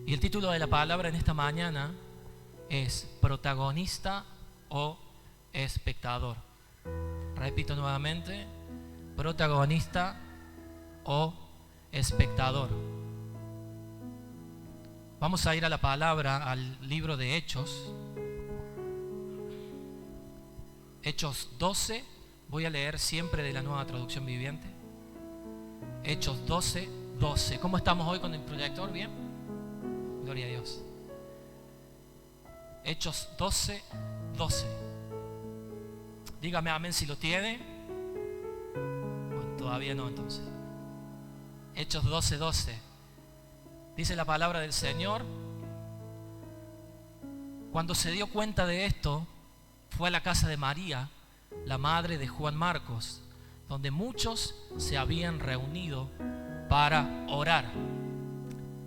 Y el título de la palabra en esta mañana es protagonista o espectador. Repito nuevamente, protagonista o espectador. Vamos a ir a la palabra, al libro de Hechos. Hechos 12, voy a leer siempre de la Nueva Traducción Viviente. Hechos 12, 12. ¿Cómo estamos hoy con el proyector? ¿Bien? Gloria a Dios. Hechos 12, 12. Dígame amén si lo tiene. Bueno, todavía no entonces. Hechos 12, 12. Dice la palabra del Señor: cuando se dio cuenta de esto, fue a la casa de María, la madre de Juan Marcos, donde muchos se habían reunido para orar.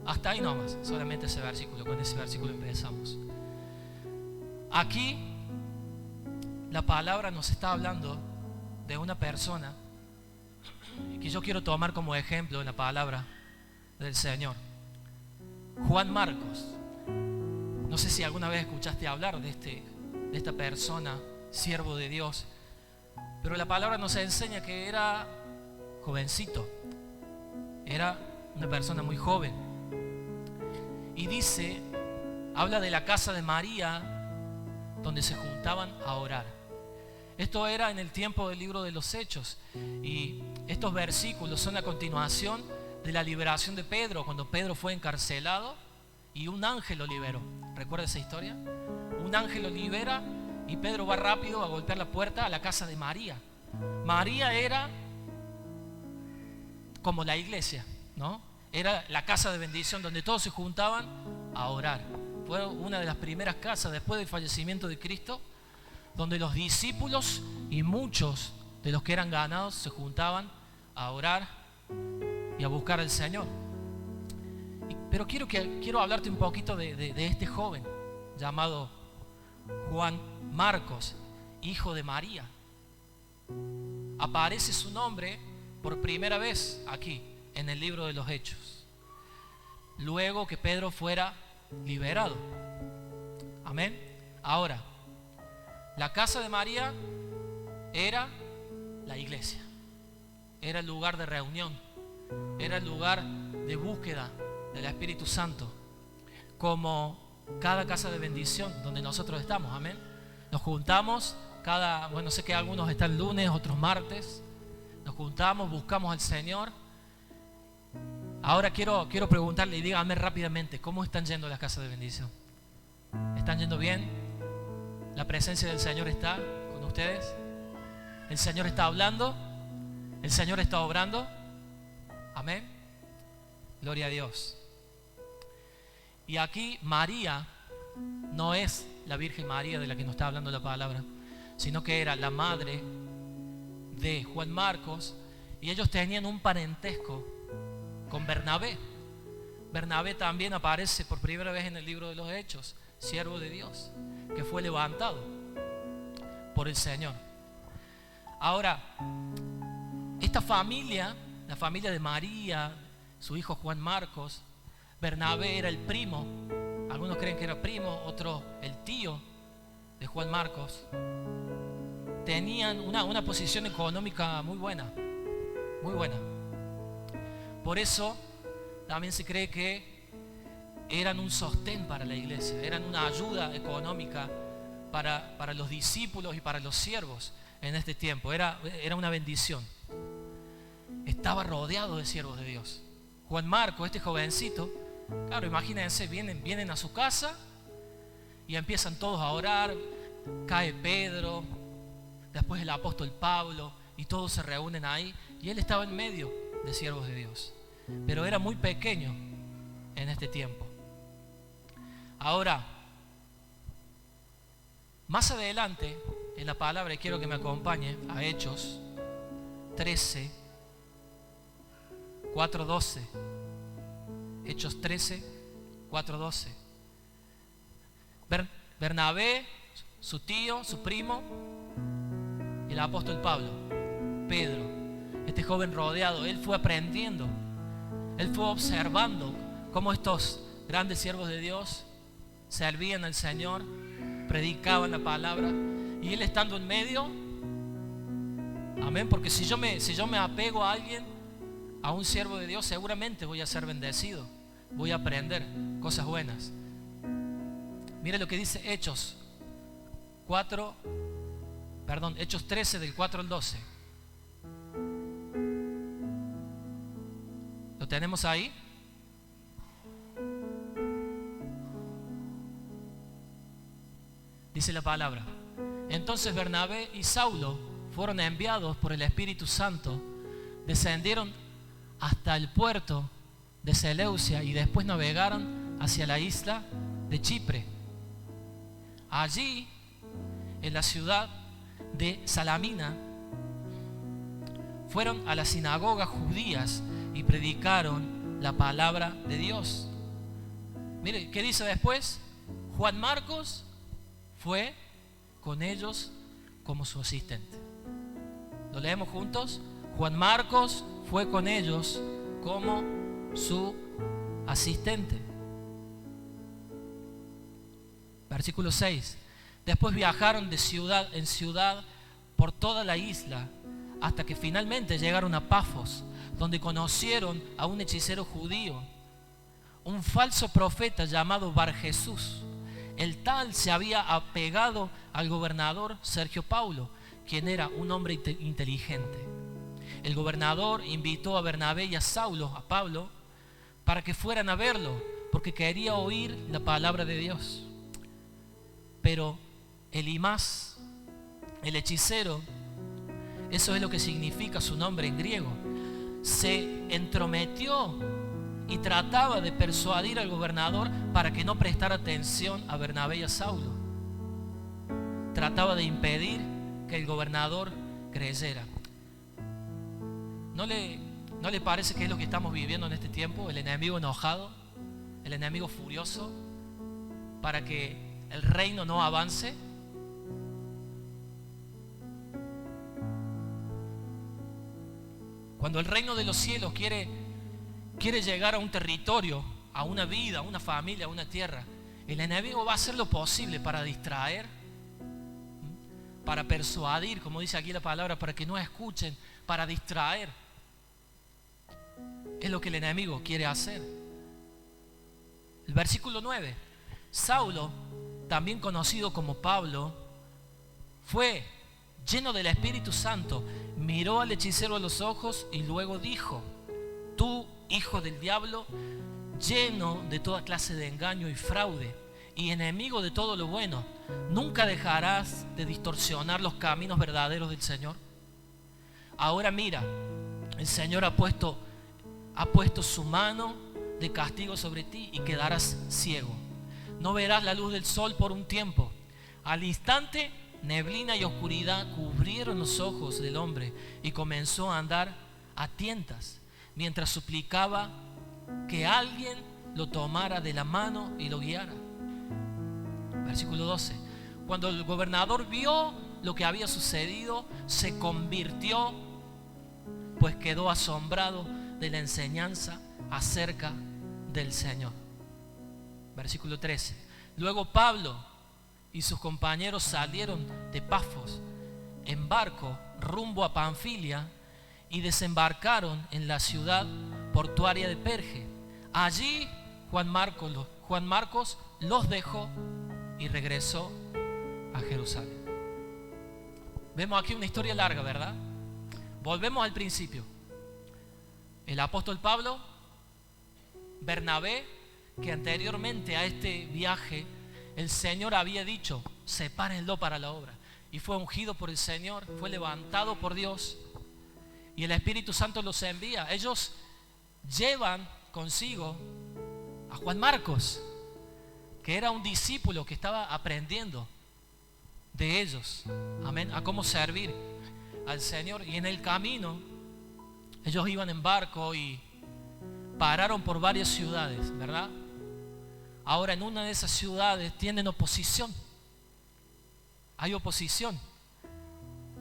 Hasta ahí nomás, solamente ese versículo. Con ese versículo empezamos. Aquí la palabra nos está hablando de una persona que yo quiero tomar como ejemplo en la palabra del Señor. Juan Marcos. No sé si alguna vez escuchaste hablar de esta persona, siervo de Dios, pero la palabra nos enseña que era jovencito, era una persona muy joven. Y dice, habla de la casa de María, donde se juntaban a orar. Esto era en el tiempo del libro de los Hechos, y estos versículos son la continuación de la liberación de Pedro, cuando Pedro fue encarcelado y un ángel lo liberó. ¿Recuerda esa historia? Un ángel lo libera y Pedro va rápido a golpear la puerta a la casa de María. María era como la iglesia, ¿no? Era la casa de bendición donde todos se juntaban a orar. Fue una de las primeras casas después del fallecimiento de Cristo, donde los discípulos y muchos de los que eran ganados se juntaban a orar y a buscar al Señor. Pero quiero hablarte un poquito de este joven llamado Juan Marcos, hijo de María. Aparece su nombre por primera vez aquí en el libro de los Hechos, luego que Pedro fuera liberado. Amén. Ahora, la casa de María era la iglesia, era el lugar de reunión, era el lugar de búsqueda del Espíritu Santo, como cada casa de bendición donde nosotros estamos. Amén. Nos juntamos bueno, sé que algunos están lunes, otros martes. Nos juntamos, buscamos al Señor. Ahora quiero preguntarle, y díganme rápidamente, ¿cómo están yendo las casas de bendición? ¿Están yendo bien? ¿La presencia del Señor está con ustedes? ¿El Señor está hablando? ¿El Señor está obrando? Amén. Gloria a Dios. Y aquí María no es la Virgen María de la que nos está hablando la palabra, sino que era la madre de Juan Marcos, y ellos tenían un parentesco con Bernabé. Bernabé también aparece por primera vez en el libro de los Hechos, siervo de Dios, que fue levantado por el Señor. Ahora, esta familia, la familia de María, su hijo Juan Marcos, Bernabé era el primo, algunos creen que era primo, otros el tío de Juan Marcos. Tenían una posición económica muy buena, muy buena. Por eso también se cree que eran un sostén para la iglesia, eran una ayuda económica para los discípulos y para los siervos en este tiempo. Era una bendición. Estaba rodeado de siervos de Dios. Juan Marcos, este jovencito, claro, imagínense, vienen a su casa y empiezan todos a orar. Cae Pedro, después el apóstol Pablo, y todos se reúnen ahí, y él estaba en medio de siervos de Dios, pero era muy pequeño en este tiempo. Ahora, más adelante en la palabra, y quiero que me acompañe a Hechos 13, 4:12. Hechos 13, 4:12. Bernabé, su tío, su primo, el apóstol Pablo, Pedro, este joven rodeado, él fue aprendiendo, él fue observando cómo estos grandes siervos de Dios, servían al Señor, predicaban la palabra, y Él estando en medio. Amén, porque si yo me apego a alguien, a un siervo de Dios, seguramente voy a ser bendecido, voy a aprender cosas buenas. Mire lo que dice Hechos 13 del 4 al 12. ¿Lo tenemos ahí? Dice la palabra: entonces Bernabé y Saulo fueron enviados por el Espíritu Santo, descendieron hasta el puerto de Seleucia y después navegaron hacia la isla de Chipre. Allí, en la ciudad de Salamina, fueron a las sinagogas judías y predicaron la palabra de Dios. Mire, ¿qué dice después? Juan Marcos fue con ellos como su asistente. ¿Lo leemos juntos? Juan Marcos fue con ellos como su asistente. Versículo 6. Después viajaron de ciudad en ciudad por toda la isla hasta que finalmente llegaron a Pafos, donde conocieron a un hechicero judío, un falso profeta llamado Bar Jesús. El tal se había apegado al gobernador Sergio Paulo, quien era un hombre inteligente. El gobernador invitó a Bernabé y a Pablo, para que fueran a verlo, porque quería oír la palabra de Dios. Pero Elimás, el hechicero, eso es lo que significa su nombre en griego, se entrometió y trataba de persuadir al gobernador para que no prestara atención a Bernabé y a Saulo. Trataba de impedir que el gobernador creyera. ¿No le parece que es lo que estamos viviendo en este tiempo? El enemigo enojado, el enemigo furioso para que el reino no avance. Cuando el reino de los cielos quiere llegar a un territorio, a una vida, a una familia, a una tierra, el enemigo va a hacer lo posible para distraer, para persuadir, como dice aquí la palabra, para que no escuchen, para distraer. Es lo que el enemigo quiere hacer. El versículo 9. Saulo, también conocido como Pablo, fue lleno del Espíritu Santo, miró al hechicero a los ojos y luego dijo: tú, hijo del diablo, lleno de toda clase de engaño y fraude, y enemigo de todo lo bueno, ¿nunca dejarás de distorsionar los caminos verdaderos del Señor? Ahora mira, el Señor ha puesto su mano de castigo sobre ti y quedarás ciego. No verás la luz del sol por un tiempo. Al instante, neblina y oscuridad cubrieron los ojos del hombre y comenzó a andar a tientas, mientras suplicaba que alguien lo tomara de la mano y lo guiara. Versículo 12. Cuando el gobernador vio lo que había sucedido, se convirtió, pues quedó asombrado de la enseñanza acerca del Señor. Versículo 13. Luego Pablo y sus compañeros salieron de Pafos en barco rumbo a Panfilia y desembarcaron en la ciudad portuaria de Perge. Allí Juan Marcos los dejó y regresó a Jerusalén. Vemos aquí una historia larga, ¿verdad? Volvemos al principio. El apóstol Pablo, Bernabé, que anteriormente a este viaje el Señor había dicho: sepárenlo para la obra, y fue ungido por el Señor, fue levantado por Dios y el Espíritu Santo los envía. Ellos llevan consigo a Juan Marcos, que era un discípulo que estaba aprendiendo de ellos, amén, a cómo servir al Señor. Y en el camino ellos iban en barco y pararon por varias ciudades, ¿verdad? Ahora, en una de esas ciudades tienen oposición. Hay oposición.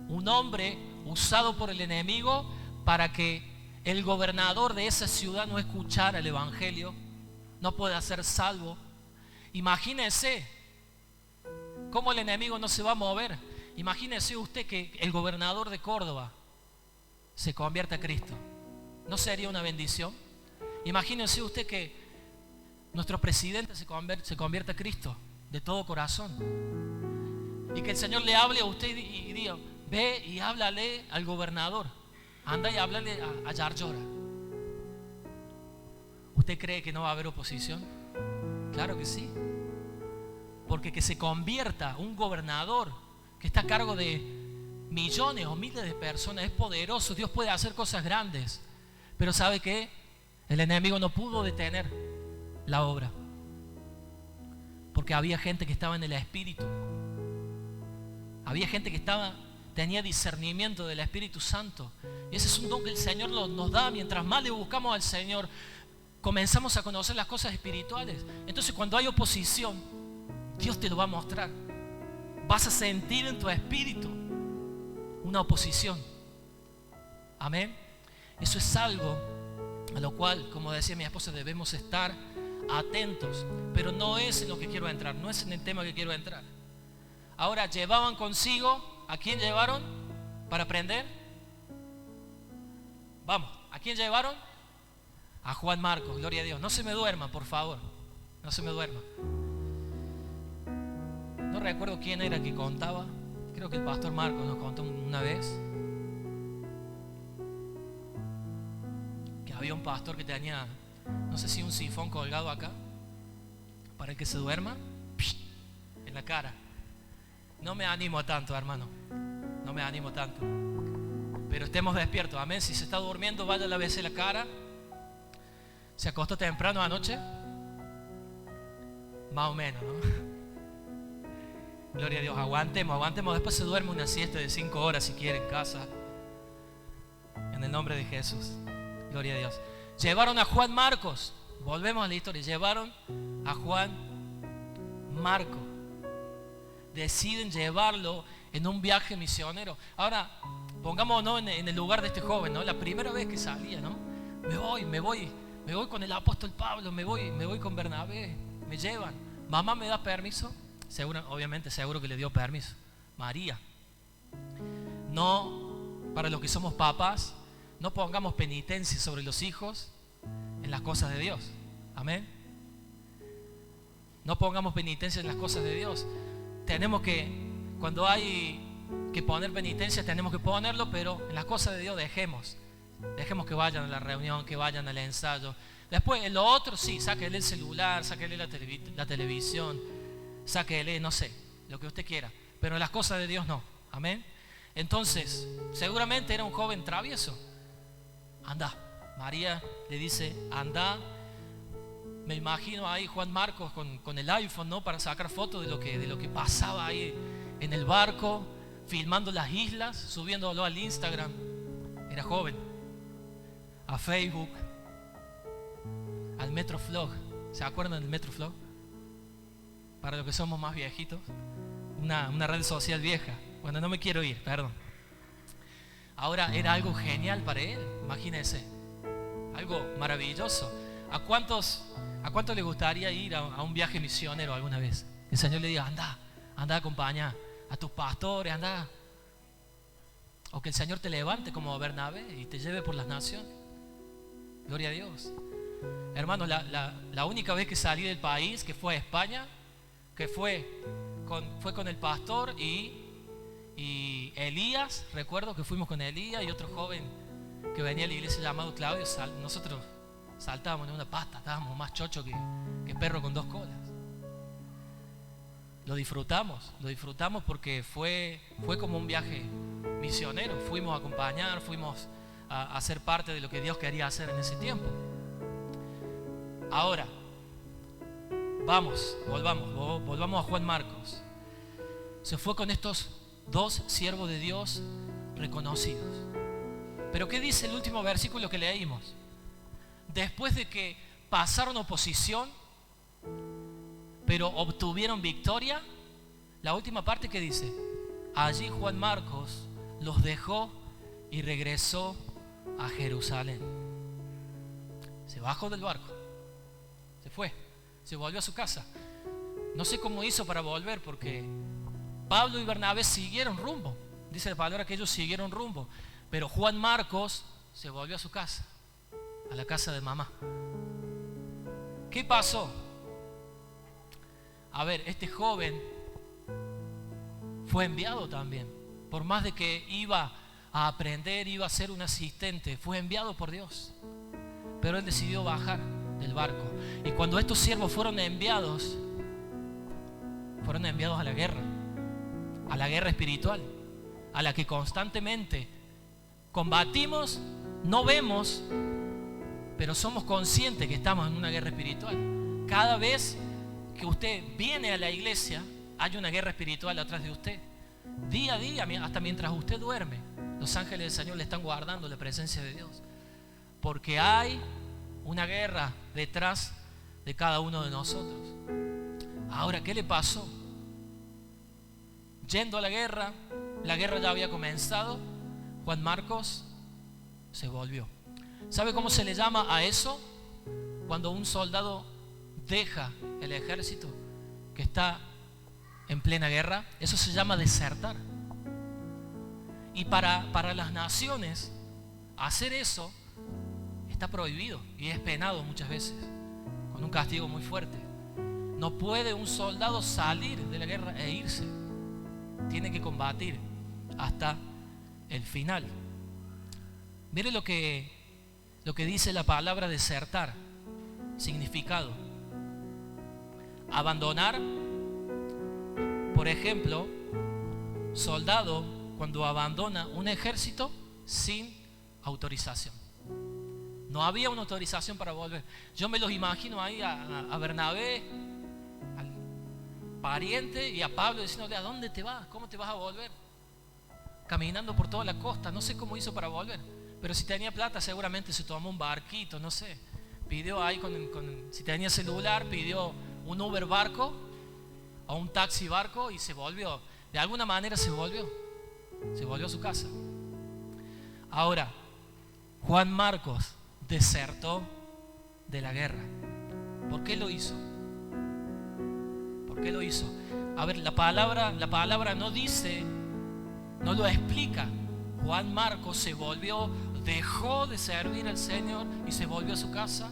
Un hombre usado por el enemigo para que el gobernador de esa ciudad no escuchara el evangelio no puede ser salvo. Imagínese cómo el enemigo no se va a mover. Imagínese usted que el gobernador de Córdoba se convierta a Cristo. ¿No sería una bendición? Imagínese usted que nuestro presidente se convierta a Cristo de todo corazón. Y que el Señor le hable a usted y diga: ve y háblale al gobernador. Anda y háblale a Yarlora. ¿Usted cree que no va a haber oposición? Claro que sí. Porque que se convierta un gobernador que está a cargo de millones o miles de personas es poderoso. Dios puede hacer cosas grandes. Pero ¿sabe qué? El enemigo no pudo detener la obra. Porque había gente que estaba en el Espíritu. Había gente que tenía discernimiento del Espíritu Santo. Y ese es un don que el Señor nos da. Mientras más le buscamos al Señor, comenzamos a conocer las cosas espirituales. Entonces cuando hay oposición, Dios te lo va a mostrar. Vas a sentir en tu espíritu una oposición. Amén. Eso es algo a lo cual, como decía mi esposa, debemos estar atentos. Pero no es en lo que quiero entrar, no es en el tema que quiero entrar. Ahora, llevaban consigo, ¿a quién llevaron para aprender? Vamos, ¿a quién llevaron? A Juan Marcos, gloria a Dios. No se me duerma, por favor, no se me duerma. No recuerdo quién era que contaba. Creo que el pastor Marcos nos contó una vez que había un pastor que tenía, no sé si un sifón colgado acá para que se duerma en la cara. No me animo tanto, hermano. No me animo tanto. Pero estemos despiertos, amén. Si se está durmiendo, vaya a lavarse la cara. ¿Se acostó temprano anoche? Más o menos, ¿no? Gloria a Dios, aguantemos. Después se duerme una siesta de 5 horas si quiere en casa. En el nombre de Jesús. Gloria a Dios. Llevaron a Juan Marcos. Volvemos a la historia. Llevaron a Juan Marcos. Deciden llevarlo en un viaje misionero. Ahora, pongámonos en el lugar de este joven, ¿no? La primera vez que salía, ¿no? Me voy con el apóstol Pablo, me voy con Bernabé, me llevan. Mamá me da permiso. Obviamente seguro que le dio permiso. María. No, para los que somos papás, no pongamos penitencia sobre los hijos en las cosas de Dios. Amén. No pongamos penitencia en las cosas de Dios. Tenemos que, cuando hay que poner penitencia, tenemos que ponerlo, pero en las cosas de Dios dejemos que vayan a la reunión, que vayan al ensayo. Después, en lo otro sí, sáquele el celular, sáquele la televisión, sáquele, no sé, lo que usted quiera, pero en las cosas de Dios no. Amén. Entonces, seguramente era un joven travieso. Anda. María le dice, anda. Me imagino ahí Juan Marcos con el iPhone, ¿no? Para sacar fotos de lo que pasaba ahí en el barco, filmando las islas, subiéndolo al Instagram. Era joven. A Facebook, al Metroflog. ¿Se acuerdan del Metroflog? Para los que somos más viejitos, una red social vieja. Bueno, no me quiero ir, perdón. Ahora era algo genial para él, imagínense. Algo maravilloso. ¿A cuántos les gustaría ir a un viaje misionero alguna vez? El Señor le diga, anda a acompañar a tus pastores, anda. O que el Señor te levante como Bernabé y te lleve por las naciones. Gloria a Dios. Hermanos, la única vez que salí del país, que fue a España, que fue con el pastor y Elías. Recuerdo que fuimos con Elías y otro joven que venía a la iglesia llamado Claudio. Nosotros saltábamos en una pasta, estábamos más chochos que perro con 2 colas. Lo disfrutamos porque fue como un viaje misionero. Fuimos a acompañar, fuimos a ser parte de lo que Dios quería hacer en ese tiempo. Ahora, volvamos a Juan Marcos. Se fue con estos 2 siervos de Dios reconocidos. Pero ¿qué dice el último versículo que leímos? Después de que pasaron oposición, pero obtuvieron victoria, la última parte que dice, allí Juan Marcos los dejó y regresó a Jerusalén. Se bajó del barco, se volvió a su casa. No sé cómo hizo para volver, porque Pablo y Bernabé siguieron rumbo. Dice la palabra que ellos siguieron rumbo. Pero Juan Marcos se volvió a su casa, a la casa de mamá. ¿Qué pasó? A ver, este joven fue enviado también. Por más de que iba a aprender, iba a ser un asistente, fue enviado por Dios. Pero él decidió bajar del barco. Y cuando estos siervos fueron enviados a la guerra espiritual, a la que constantemente combatimos, no vemos, pero somos conscientes que estamos en una guerra espiritual. Cada vez que usted viene a la iglesia, hay una guerra espiritual atrás de usted. Día a día, hasta mientras usted duerme, los ángeles del Señor le están guardando la presencia de Dios. Porque hay una guerra detrás de cada uno de nosotros. Ahora, ¿qué le pasó? Yendo a la guerra ya había comenzado. Juan Marcos se volvió. ¿Sabe cómo se le llama a eso? Cuando un soldado deja el ejército que está en plena guerra, eso se llama desertar. Y para las naciones hacer eso está prohibido y es penado muchas veces, con un castigo muy fuerte. No puede un soldado salir de la guerra e irse. Tiene que combatir hasta el final. Mire lo que dice la palabra desertar. Significado: abandonar. Por ejemplo, soldado cuando abandona un ejército sin autorización. No había una autorización para volver. Yo me los imagino ahí a Bernabé, al pariente, y a Pablo diciéndole: ¿a dónde te vas? ¿Cómo te vas a volver? Caminando por toda la costa. No sé cómo hizo para volver, pero si tenía plata seguramente se tomó un barquito, no sé. Pidió ahí, si tenía celular, pidió un Uber barco o un taxi barco y se volvió. De alguna manera se volvió a su casa. Ahora, Juan Marcos desertó de la guerra. ¿Por qué lo hizo? ¿Por qué lo hizo? A ver, la palabra no dice, no lo explica. Juan Marcos se volvió, dejó de servir al Señor y se volvió a su casa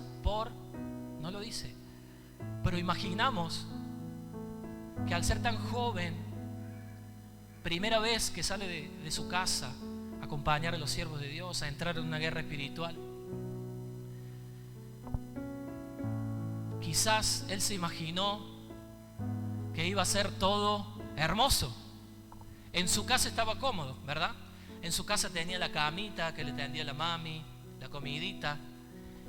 no lo dice. Pero imaginamos que al ser tan joven, primera vez que sale de su casa a acompañar a los siervos de Dios, a entrar en una guerra espiritual, quizás él se imaginó que iba a ser todo hermoso. En su casa estaba cómodo, ¿verdad? En su casa tenía la camita que le tendía la mami, la comidita.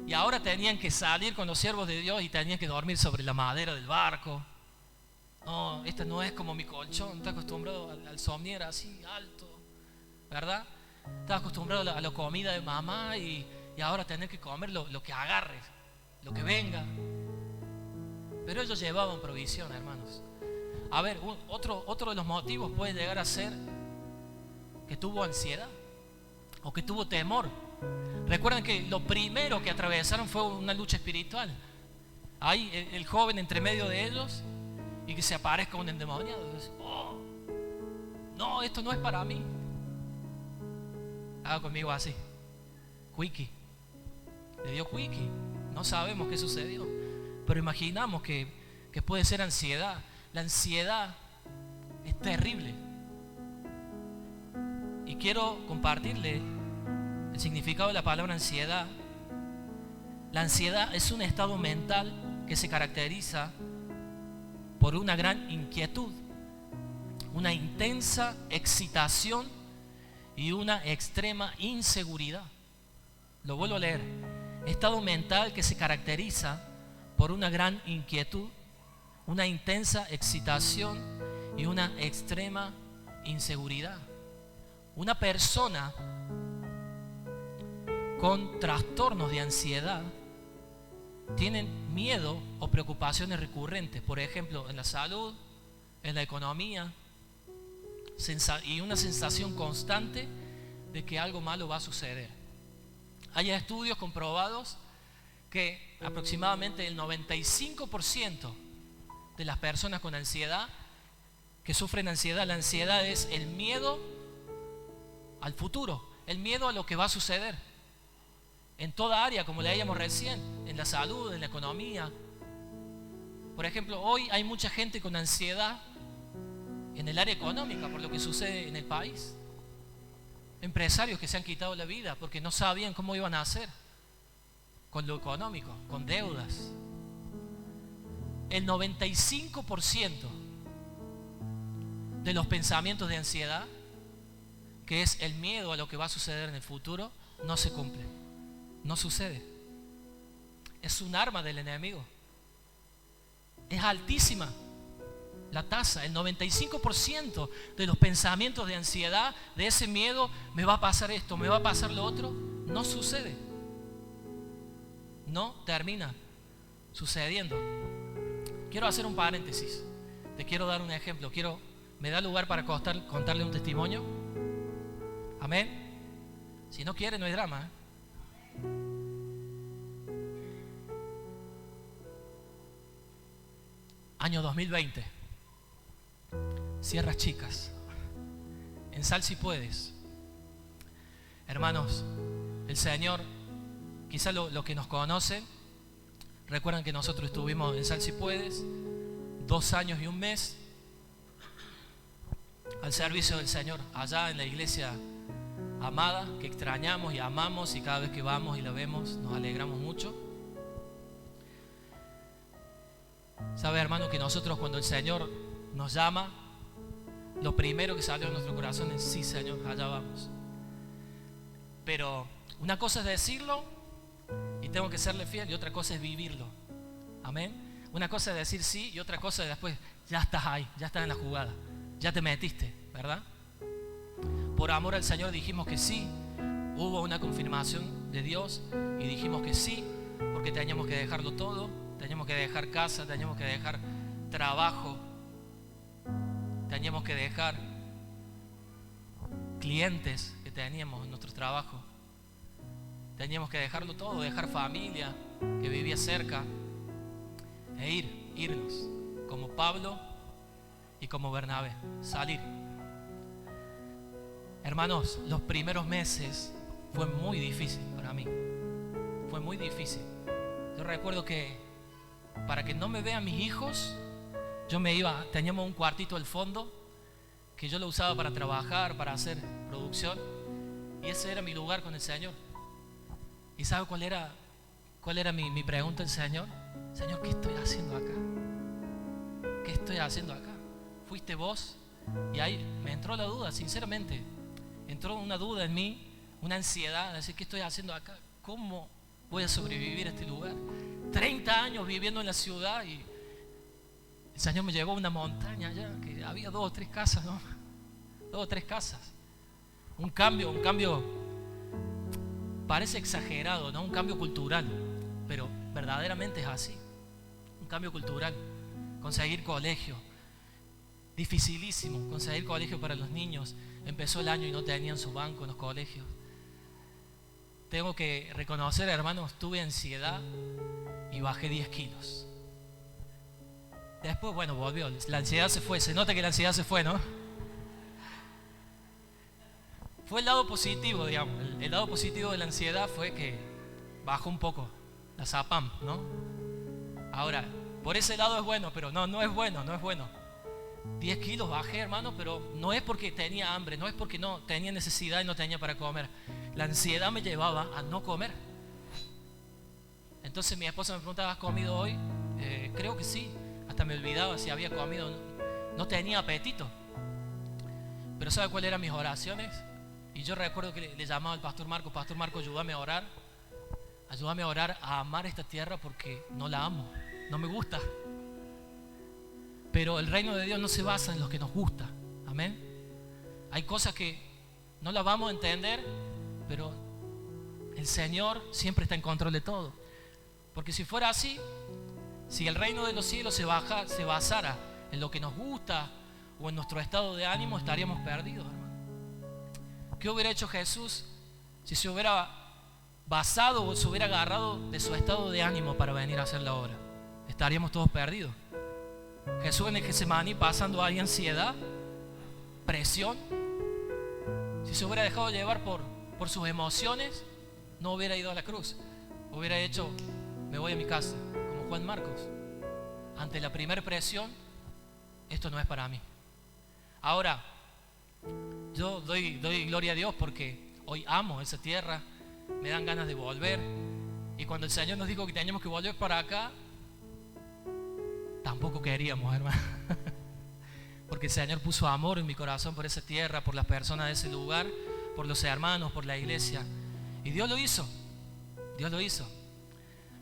Y ahora tenían que salir con los siervos de Dios y tenían que dormir sobre la madera del barco. No, esta no es como mi colchón. Está acostumbrado al somier así alto, ¿verdad? Estaba acostumbrado a la comida de mamá y ahora tener que comer lo que agarres, lo que venga. Pero ellos llevaban provisión, hermanos. A ver, otro de los motivos puede llegar a ser que tuvo ansiedad o que tuvo temor. Recuerden que lo primero que atravesaron fue una lucha espiritual. Ahí el joven entre medio de ellos y que se aparezca un endemoniado. Oh, no, esto no es para mí. Haga conmigo así. Quickie. Le dio quickie. No sabemos qué sucedió, pero imaginamos que puede ser ansiedad. La ansiedad es terrible. Y quiero compartirle el significado de la palabra ansiedad. La ansiedad es un estado mental que se caracteriza por una gran inquietud, una intensa excitación y una extrema inseguridad. Lo vuelvo a leer. Estado mental que se caracteriza por una gran inquietud, una intensa excitación y una extrema inseguridad. Una persona con trastornos de ansiedad tienen miedo o preocupaciones recurrentes, por ejemplo, en la salud, en la economía, y una sensación constante de que algo malo va a suceder. Hay estudios comprobados que aproximadamente el 95% de las personas con ansiedad, que sufren ansiedad, la ansiedad es el miedo al futuro, el miedo a lo que va a suceder en toda área, como leíamos recién, en la salud, en la economía. Por ejemplo, hoy hay mucha gente con ansiedad en el área económica por lo que sucede en el país. Empresarios que se han quitado la vida porque no sabían cómo iban a hacer con lo económico, con deudas. El 95% de los pensamientos de ansiedad, que es el miedo a lo que va a suceder en el futuro, no se cumple, no sucede. Es un arma del enemigo. Es altísima la tasa. El 95% de los pensamientos de ansiedad, de ese miedo, me va a pasar esto, me va a pasar lo otro, no sucede. No termina sucediendo. Quiero hacer un paréntesis. Te quiero dar un ejemplo. ¿Me da lugar para contarle un testimonio? Amén. Si no quiere, no hay drama, ¿eh? Año 2020. Sierras Chicas. En Sal Si Puedes. Hermanos, el Señor, quizá lo que nos conocen, recuerdan que nosotros estuvimos en Sal Si Puedes 2 años y 1 mes al servicio del Señor, allá en la iglesia amada, que extrañamos y amamos, y cada vez que vamos y la vemos nos alegramos mucho. Sabe, hermano, que nosotros, cuando el Señor nos llama, lo primero que salió de nuestro corazón es: sí, Señor, allá vamos. Pero una cosa es decirlo y tengo que serle fiel, y otra cosa es vivirlo. Amén. Una cosa es decir sí, y otra cosa es después: ya estás ahí, ya estás en la jugada, ya te metiste, ¿verdad? Por amor al Señor dijimos que sí. Hubo una confirmación de Dios y dijimos que sí, porque teníamos que dejarlo todo. Teníamos que dejar casa, teníamos que dejar trabajo, teníamos que dejar clientes que teníamos en nuestro trabajo. Teníamos que dejarlo todo, dejar familia que vivía cerca e irnos, como Pablo y como Bernabé, salir. Hermanos, los primeros meses fue muy difícil para mí, fue muy difícil. Yo recuerdo que para que no me vean mis hijos, yo me iba, teníamos un cuartito al fondo que yo lo usaba para trabajar, para hacer producción, y ese era mi lugar con el Señor. ¿Y sabe cuál era mi pregunta al Señor? Señor, ¿qué estoy haciendo acá? ¿Qué estoy haciendo acá? ¿Fuiste vos? Y ahí me entró la duda, sinceramente. Entró una duda en mí, una ansiedad de decir: ¿qué estoy haciendo acá? ¿Cómo voy a sobrevivir a este lugar? 30 años viviendo en la ciudad, y el Señor me llevó a una montaña allá que había 2 o 3 casas, ¿no? 2 o 3 casas. Un cambio parece exagerado, ¿no? Un cambio cultural, pero verdaderamente es así. Un cambio cultural. Conseguir colegio, dificilísimo conseguir colegio para los niños. Empezó el año y no tenían su banco en los colegios. Tengo que reconocer, hermanos, tuve ansiedad y bajé 10 kilos. Después, bueno, volvió. La ansiedad se fue. Se nota que la ansiedad se fue, ¿no? Fue el lado positivo, digamos. El lado positivo de la ansiedad fue que bajó un poco la SAPAM, ¿no? Ahora, por ese lado es bueno, pero no es bueno, no es bueno. 10 kilos bajé, hermano, pero no es porque tenía hambre, no es porque no tenía necesidad y no tenía para comer. La ansiedad me llevaba a no comer. Entonces mi esposa me preguntaba: ¿has comido hoy? Creo que sí. Hasta me olvidaba si había comido. No tenía apetito. Pero ¿sabe cuáles eran mis oraciones? Y yo recuerdo que le llamaba al pastor Marco: Pastor Marco, ayúdame a orar. Ayúdame a orar, a amar esta tierra, porque no la amo, no me gusta. Pero el reino de Dios no se basa en lo que nos gusta. Amén. Hay cosas que no las vamos a entender, pero el Señor siempre está en control de todo. Porque si fuera así, si el reino de los cielos se basara en lo que nos gusta o en nuestro estado de ánimo, estaríamos perdidos, hermano. ¿Qué hubiera hecho Jesús si se hubiera basado o se hubiera agarrado de su estado de ánimo para venir a hacer la obra, estaríamos todos perdidos. Jesús en el Getsemaní pasando ahí ansiedad, presión. Si se hubiera dejado llevar por sus emociones, no hubiera ido a la cruz. Hubiera hecho, me voy a mi casa, como Juan Marcos. Ante la primera presión, esto no es para mí. Ahora, yo doy gloria a Dios porque hoy amo esa tierra, me dan ganas de volver. Y cuando el Señor nos dijo que teníamos que volver para acá, tampoco queríamos, hermano. Porque el Señor puso amor en mi corazón por esa tierra, por las personas de ese lugar, por los hermanos, por la iglesia. Y Dios lo hizo. Dios lo hizo.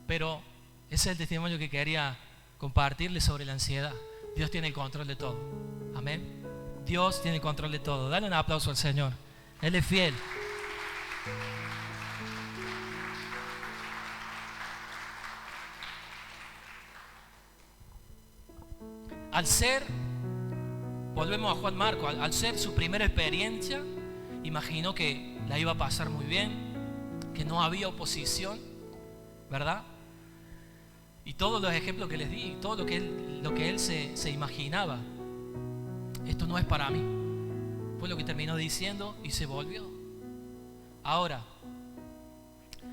Pero ese es el testimonio que quería compartirles sobre la ansiedad. Dios tiene el control de todo. Amén. Dios tiene el control de todo. Dale un aplauso al Señor. Él es fiel. Volvemos a Juan Marcos, al ser su primera experiencia, imaginó que la iba a pasar muy bien, que no había oposición, ¿verdad? Y todos los ejemplos que les di, todo lo que él se imaginaba, esto no es para mí, fue lo que terminó diciendo y se volvió. Ahora,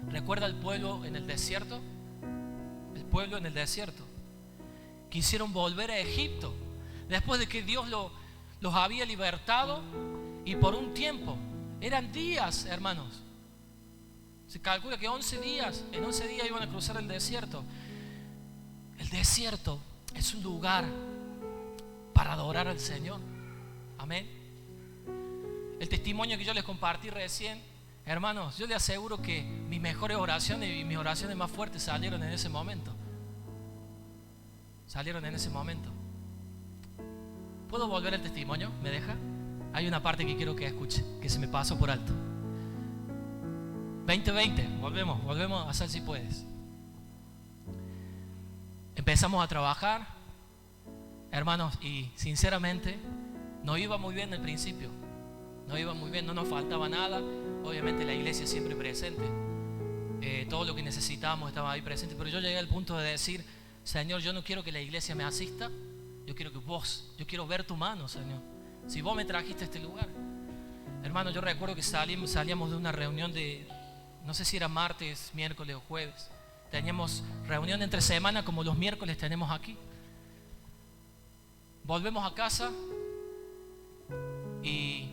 ¿recuerda el pueblo en el desierto? El pueblo en el desierto. Quisieron volver a Egipto después de que Dios los había libertado, y por un tiempo, eran días, hermanos, se calcula que en 11 días iban a cruzar el desierto. El desierto es un lugar para adorar al Señor. Amén. El testimonio que yo les compartí recién, hermanos, yo les aseguro que mis mejores oraciones y mis oraciones más fuertes salieron en ese momento. ¿Puedo volver al testimonio? ¿Me deja? Hay una parte que quiero que escuche, que se me pasó por alto. 2020, volvemos a hacer si puedes. Empezamos a trabajar, hermanos, y sinceramente no iba muy bien al principio. No iba muy bien, no nos faltaba nada. Obviamente la iglesia siempre presente. Todo lo que necesitábamos estaba ahí presente. Pero yo llegué al punto de decir: Señor, yo no quiero que la iglesia me asista. Yo quiero ver tu mano, Señor. Si vos me trajiste a este lugar. Hermano, yo recuerdo que salíamos de una reunión de, no sé si era martes, miércoles o jueves. Teníamos reunión entre semana como los miércoles tenemos aquí. Volvemos a casa y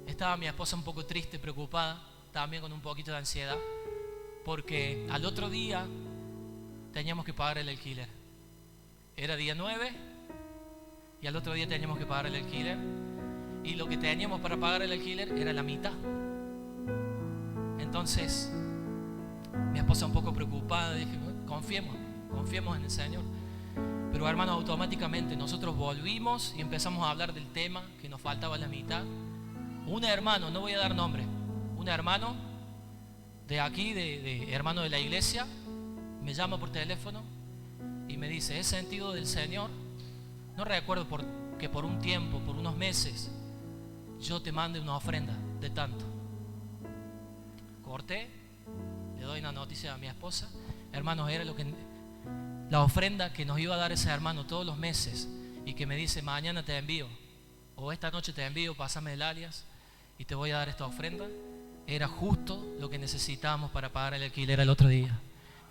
estaba mi esposa un poco triste, preocupada, también con un poquito de ansiedad, porque al otro día teníamos que pagar el alquiler. Era día 9 y al otro día teníamos que pagar el alquiler, y lo que teníamos para pagar el alquiler era la mitad. Entonces mi esposa un poco preocupada, dije: confiemos en el Señor. Pero hermanos, automáticamente nosotros volvimos y empezamos a hablar del tema que nos faltaba la mitad. Un hermano, no voy a dar nombre, un hermano de aquí, de hermano de la iglesia, me llama por teléfono y me dice: he sentido del Señor, no recuerdo que por un tiempo, por unos meses, yo te mande una ofrenda de tanto. Corté, le doy una noticia a mi esposa. Hermanos, era la ofrenda que nos iba a dar ese hermano todos los meses, y que me dice: mañana te envío, o esta noche te envío, pásame el alias y te voy a dar esta ofrenda. Era justo lo que necesitábamos para pagar el alquiler el otro día.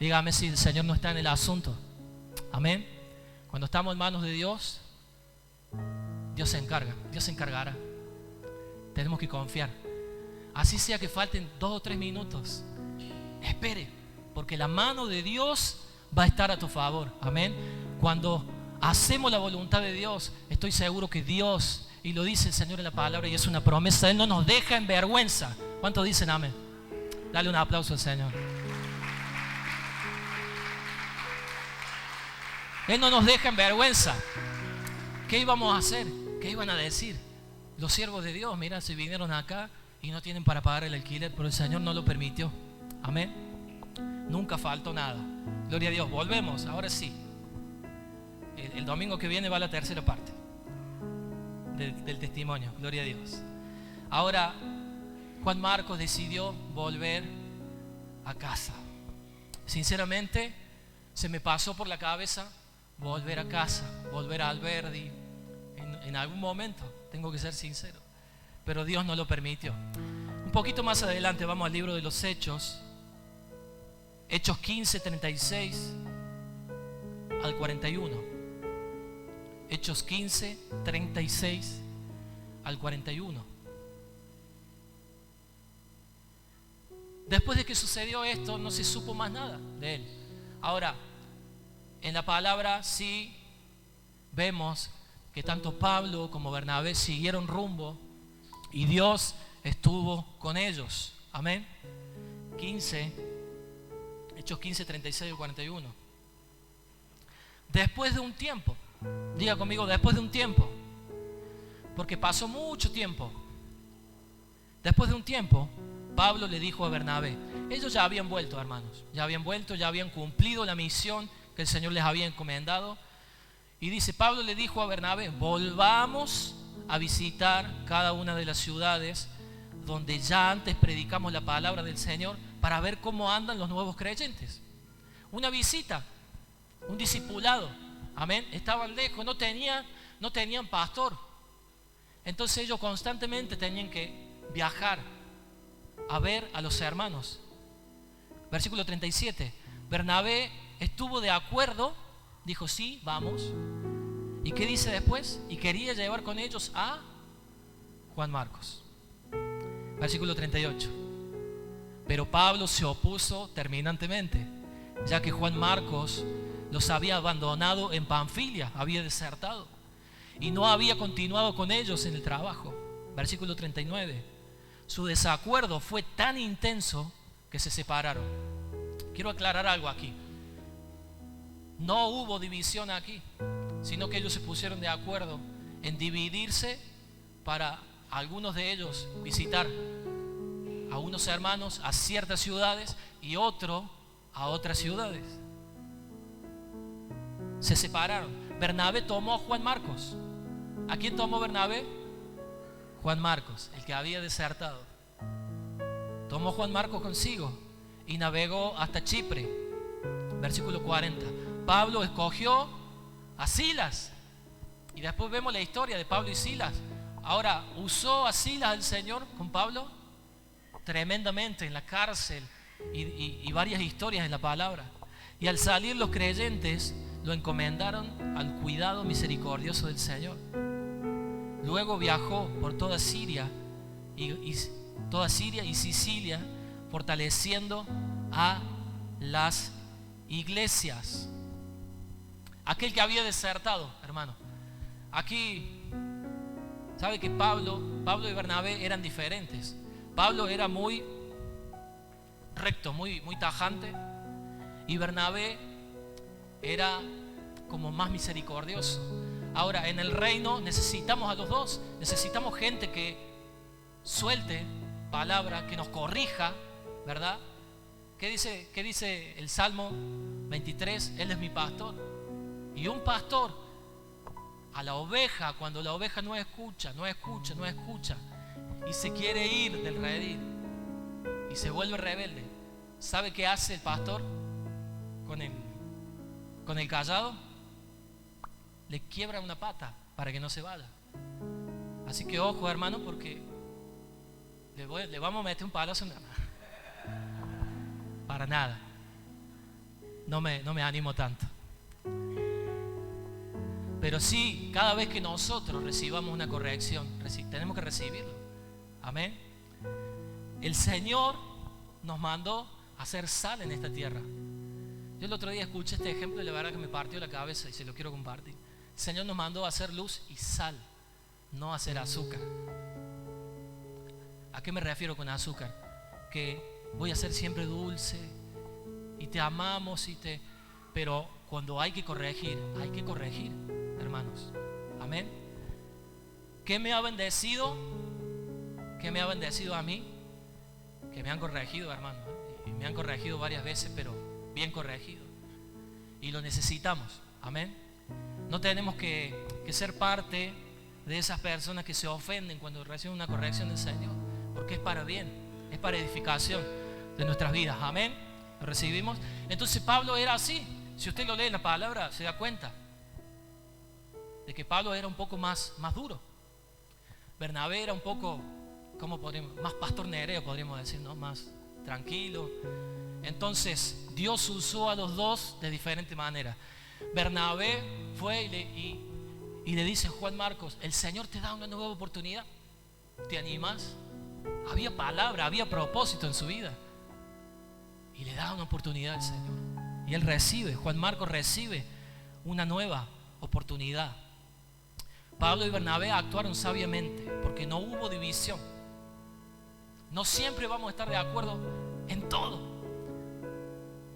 Dígame si el Señor no está en el asunto. Amén. Cuando estamos en manos de Dios, Dios se encargará. Tenemos que confiar. Así sea que falten 2 o 3 minutos, espere, porque la mano de Dios va a estar a tu favor. Amén. Cuando hacemos la voluntad de Dios, estoy seguro que Dios, y lo dice el Señor en la palabra, y es una promesa, Él no nos deja en vergüenza. ¿Cuántos dicen amén? Dale un aplauso al Señor. Él no nos deja en vergüenza. ¿Qué íbamos a hacer? ¿Qué iban a decir los siervos de Dios? Mira, si vinieron acá y no tienen para pagar el alquiler, pero el Señor no lo permitió. Amén. Nunca faltó nada. Gloria a Dios. Volvemos, ahora sí. El domingo que viene va la tercera parte del testimonio. Gloria a Dios. Ahora Juan Marcos decidió volver a casa. Sinceramente, se me pasó por la cabeza volver a casa, volver a Alberdi en algún momento, tengo que ser sincero, pero Dios no lo permitió. Un poquito más adelante vamos al libro de los Hechos, Hechos 15, 36 al 41. Hechos 15, 36 al 41. Después de que sucedió esto, no se supo más nada de él. Ahora, en la palabra sí vemos que tanto Pablo como Bernabé siguieron rumbo y Dios estuvo con ellos. Amén. Hechos 15, 36 y 41. Después de un tiempo, diga conmigo, después de un tiempo, porque pasó mucho tiempo. Después de un tiempo, Pablo le dijo a Bernabé, ellos ya habían vuelto, hermanos, ya habían cumplido la misión que el Señor les había encomendado. Y dice, Pablo le dijo a Bernabé, volvamos a visitar cada una de las ciudades donde ya antes predicamos la palabra del Señor, para ver cómo andan los nuevos creyentes. Una visita, un discipulado, amén. Estaban lejos, no tenían pastor. Entonces ellos constantemente tenían que viajar a ver a los hermanos. Versículo 37. Bernabé estuvo de acuerdo, dijo sí, vamos. ¿Y qué dice después? Y quería llevar con ellos a Juan Marcos. Versículo 38. Pero Pablo se opuso terminantemente, ya que Juan Marcos los había abandonado en Panfilia, había desertado y no había continuado con ellos en el trabajo. Versículo 39. Su desacuerdo fue tan intenso que se separaron. Quiero aclarar algo aquí. No hubo división aquí, sino que ellos se pusieron de acuerdo en dividirse para algunos de ellos visitar a unos hermanos a ciertas ciudades y otro a otras ciudades. Se separaron. Bernabé tomó a Juan Marcos. ¿A quién tomó Bernabé? Juan Marcos, el que había desertado. Tomó Juan Marcos consigo y navegó hasta Chipre. Versículo 40. Pablo escogió a Silas. Y después vemos la historia de Pablo y Silas. Ahora, ¿usó a Silas el Señor con Pablo? Tremendamente, en la cárcel y varias historias en la palabra. Y al salir los creyentes lo encomendaron al cuidado misericordioso del Señor. Luego viajó por toda Siria y Sicilia, fortaleciendo a las iglesias. Aquel que había desertado, hermano. Aquí, ¿sabe que Pablo y Bernabé eran diferentes? Pablo era muy recto, muy tajante, y Bernabé era como más misericordioso. Ahora, en el reino necesitamos a los dos. Necesitamos gente que suelte palabra, que nos corrija, ¿verdad? ¿Qué dice el Salmo 23? Él es mi pastor. Y un pastor a la oveja, cuando la oveja no escucha y se quiere ir del redil y se vuelve rebelde, ¿sabe qué hace el pastor con el cayado? Le quiebra una pata para que no se vaya. Así que ojo, hermano, porque le vamos a meter un palazo en la mano. Para nada. No me animo tanto. Pero sí, cada vez que nosotros recibamos una corrección, tenemos que recibirlo. Amén. El Señor nos mandó a hacer sal en esta tierra. Yo el otro día escuché este ejemplo y la verdad que me partió la cabeza y se lo quiero compartir. El Señor nos mandó a hacer luz y sal, no a hacer azúcar. ¿A qué me refiero con azúcar? Que voy a ser siempre dulce y te amamos pero cuando hay que corregir, hermanos. Amén. ¿Qué me ha bendecido? ¿Qué me ha bendecido a mí? Que me han corregido, hermano, y me han corregido varias veces, pero bien corregido. Y lo necesitamos. Amén. No tenemos que ser parte de esas personas que se ofenden cuando reciben una corrección del Señor, porque es para bien, es para edificación. de nuestras vidas. Amén. Lo recibimos. Entonces Pablo era así. Si usted lo lee en la palabra, se da cuenta de que Pablo era un poco más duro. Bernabé era un poco, ¿cómo podríamos? Más pastor nereo, podríamos decir, ¿no? Más tranquilo. Entonces Dios usó a los dos de diferente manera. Bernabé fue y le dice a Juan Marcos: el Señor te da una nueva oportunidad, ¿te animas? Había palabra, había propósito en su vida, y le da una oportunidad al Señor, y él recibe, Juan Marcos recibe una nueva oportunidad. Pablo y Bernabé actuaron sabiamente porque no hubo división. No siempre vamos a estar de acuerdo en todo,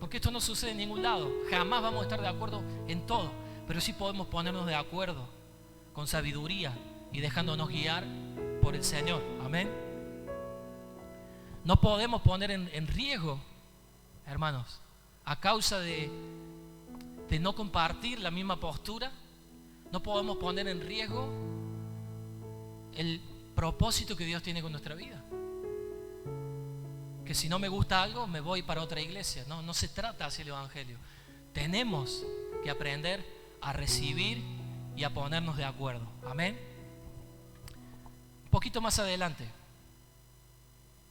porque esto no sucede en ningún lado. Jamás vamos a estar de acuerdo en todo, pero sí podemos ponernos de acuerdo con sabiduría y dejándonos guiar por el Señor. Amén. No podemos poner en riesgo, hermanos, a causa de no compartir la misma postura. No podemos poner en riesgo el propósito que Dios tiene con nuestra vida. Que si no me gusta algo, me voy para otra iglesia. No se trata así el evangelio. Tenemos que aprender a recibir y a ponernos de acuerdo. Amén. Un poquito más adelante,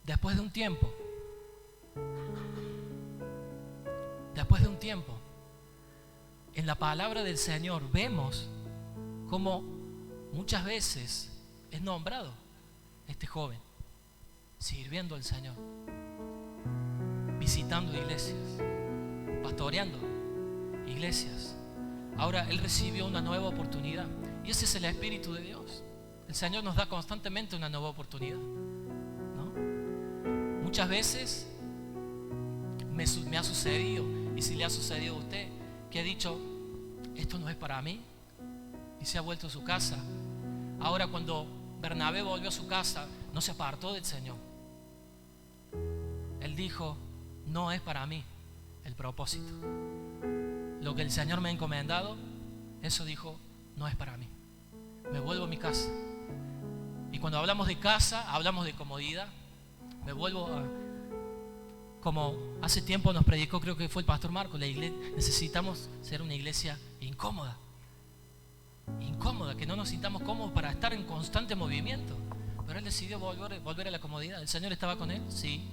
después de un tiempo, en la palabra del Señor vemos cómo muchas veces es nombrado este joven sirviendo al Señor, visitando iglesias, pastoreando iglesias. Ahora él recibió una nueva oportunidad, y ese es el Espíritu de Dios. El Señor nos da constantemente una nueva oportunidad, ¿no? Muchas veces me ha sucedido, y si le ha sucedido a usted, que ha dicho: esto no es para mí, y se ha vuelto a su casa. Ahora, cuando Bernabé volvió a su casa, no se apartó del Señor. Él dijo: no es para mí el propósito. Lo que el Señor me ha encomendado, eso dijo, no es para mí. Me vuelvo a mi casa. Y cuando hablamos de casa, hablamos de comodidad. Me vuelvo a, como hace tiempo nos predicó, creo que fue el pastor Marco, la iglesia, necesitamos ser una iglesia incómoda, que no nos sintamos cómodos para estar en constante movimiento. Pero él decidió volver a la comodidad. ¿El Señor estaba con él? Sí.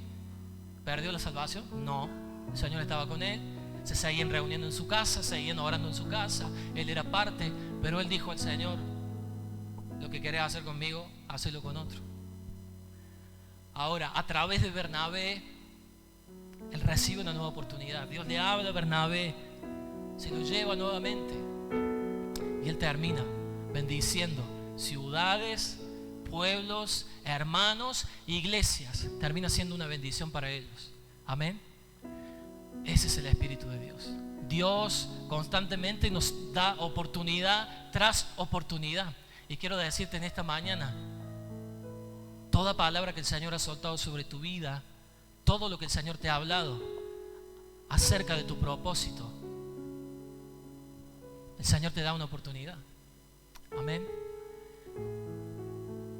¿Perdió la salvación? No. El Señor estaba con él. Se seguían reuniendo en su casa, seguían orando en su casa. Él era parte, pero él dijo al Señor: lo que querés hacer conmigo, hacelo con otro. Ahora, a través de Bernabé, él recibe una nueva oportunidad. Dios le habla a Bernabé, se lo lleva nuevamente, y él termina bendiciendo ciudades, pueblos, hermanos, iglesias. Termina siendo una bendición para ellos. Amén. Ese es el Espíritu de Dios. Dios constantemente nos da oportunidad tras oportunidad. Y quiero decirte en esta mañana, toda palabra que el Señor ha soltado sobre tu vida, todo lo que el Señor te ha hablado acerca de tu propósito, el Señor te da una oportunidad. Amén.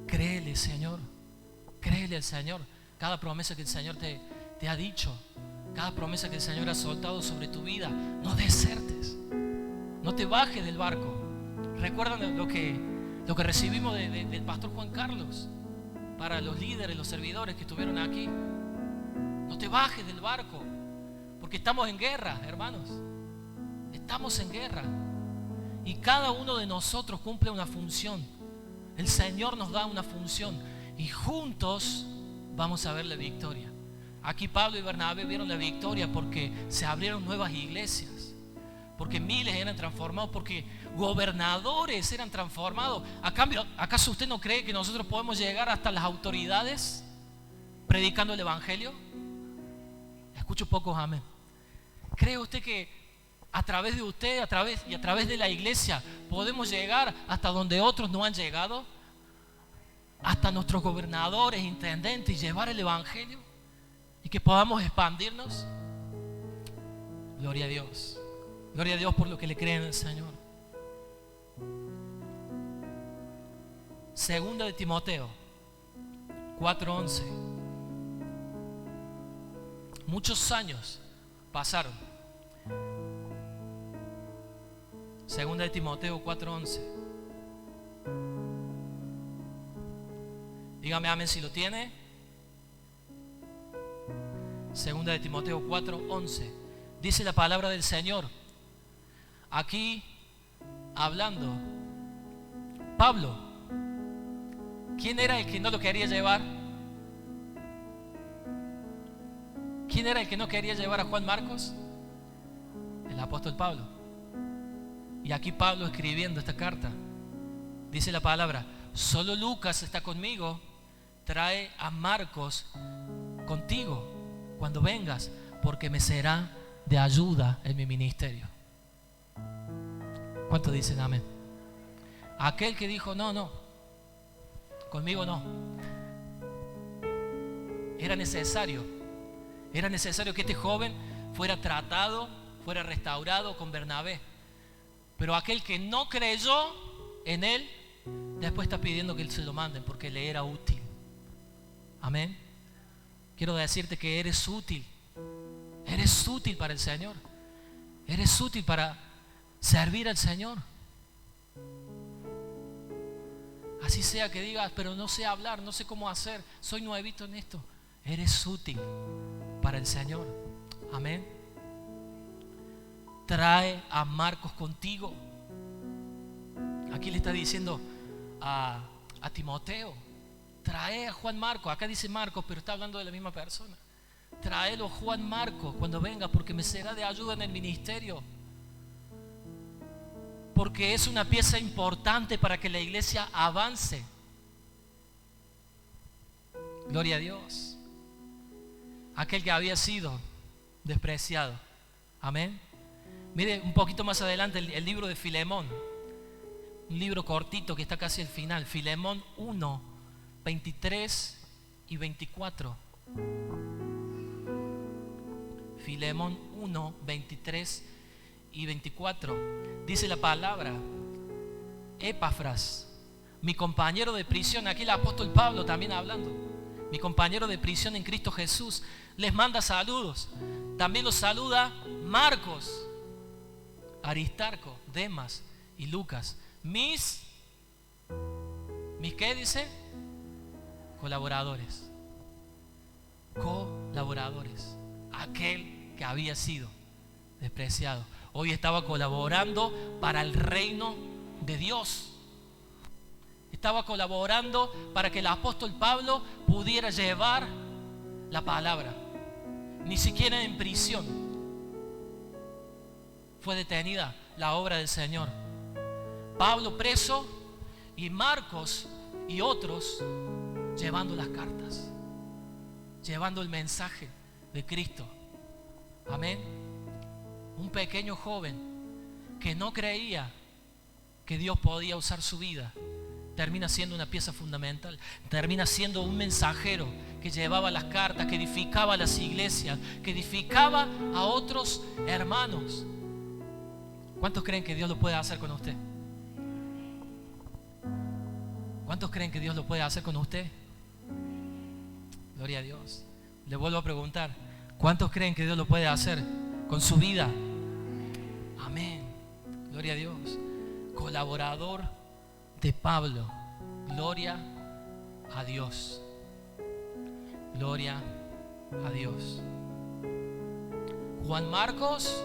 Créele, Señor. Créele al Señor. Cada promesa que el Señor te ha dicho, cada promesa que el Señor ha soltado sobre tu vida, no desertes, no te bajes del barco. Recuerdan lo que recibimos del pastor Juan Carlos para los líderes, los servidores que estuvieron aquí. No te bajes del barco, porque estamos en guerra, hermanos. Estamos en guerra, y cada uno de nosotros cumple una función. El Señor nos da una función, y juntos vamos a ver la victoria. Aquí Pablo y Bernabé vieron la victoria porque se abrieron nuevas iglesias, porque miles eran transformados, porque gobernadores eran transformados. A cambio, ¿acaso usted no cree que nosotros podemos llegar hasta las autoridades predicando el evangelio? Escucho pocos amén. ¿Cree usted que a través de usted, a través de la iglesia, podemos llegar hasta donde otros no han llegado? Hasta nuestros gobernadores, intendentes, y llevar el evangelio, y que podamos expandirnos. Gloria a Dios. Gloria a Dios por lo que le creen al Señor. Segunda de Timoteo 4:11. Muchos años pasaron. Segunda de Timoteo 4:11. Dígame amén si lo tiene. Segunda de Timoteo 4:11. Dice la palabra del Señor. Aquí hablando Pablo. ¿Quién era el que no lo quería llevar? ¿Quién era el que no quería llevar a Juan Marcos? El apóstol Pablo. Y aquí Pablo escribiendo esta carta. Dice la palabra: solo Lucas está conmigo. Trae a Marcos contigo cuando vengas, porque me será de ayuda en mi ministerio. ¿Cuántos dicen amén? Aquel que dijo no, conmigo no. Era necesario que este joven fuera tratado, fuera restaurado con Bernabé. Pero aquel que no creyó en él, después está pidiendo que él se lo manden porque le era útil. Amén. Quiero decirte que eres útil. Eres útil para el Señor. Eres útil para servir al Señor. Así sea que digas, pero no sé hablar, no sé cómo hacer, soy nuevito en esto. Eres útil para el Señor. Amén. Trae a Marcos contigo. Aquí le está diciendo a Timoteo: trae a Juan Marcos. Acá dice Marcos, pero está hablando de la misma persona. Tráelo Juan Marcos cuando venga, porque me será de ayuda en el ministerio. Porque es una pieza importante para que la iglesia avance. Gloria a Dios. Aquel que había sido despreciado. Amén. Mire un poquito más adelante el libro de Filemón. Un libro cortito que está casi al final. Filemón 1, 23 y 24. Filemón 1, 23 y 24. Dice la palabra: Epafras, mi compañero de prisión. Aquí el apóstol Pablo también hablando. Mi compañero de prisión en Cristo Jesús les manda saludos. También los saluda Marcos, Aristarco, Demas y Lucas. Mis ¿qué dice? Colaboradores. Colaboradores. Aquel que había sido despreciado, hoy estaba colaborando para el reino de Dios. Estaba colaborando para que el apóstol Pablo pudiera llevar la palabra. Ni siquiera en prisión fue detenida la obra del Señor. Pablo preso y Marcos y otros llevando las cartas, llevando el mensaje de Cristo. Amén. Un pequeño joven que no creía que Dios podía usar su vida, termina siendo una pieza fundamental. Termina siendo un mensajero que llevaba las cartas, que edificaba las iglesias, que edificaba a otros hermanos. ¿Cuántos creen que Dios lo puede hacer con usted? ¿Cuántos creen que Dios lo puede hacer con usted? Gloria a Dios. Le vuelvo a preguntar: ¿cuántos creen que Dios lo puede hacer con su vida? Amén. Gloria a Dios. Colaborador de Pablo. Gloria a Dios. Gloria a Dios. Juan Marcos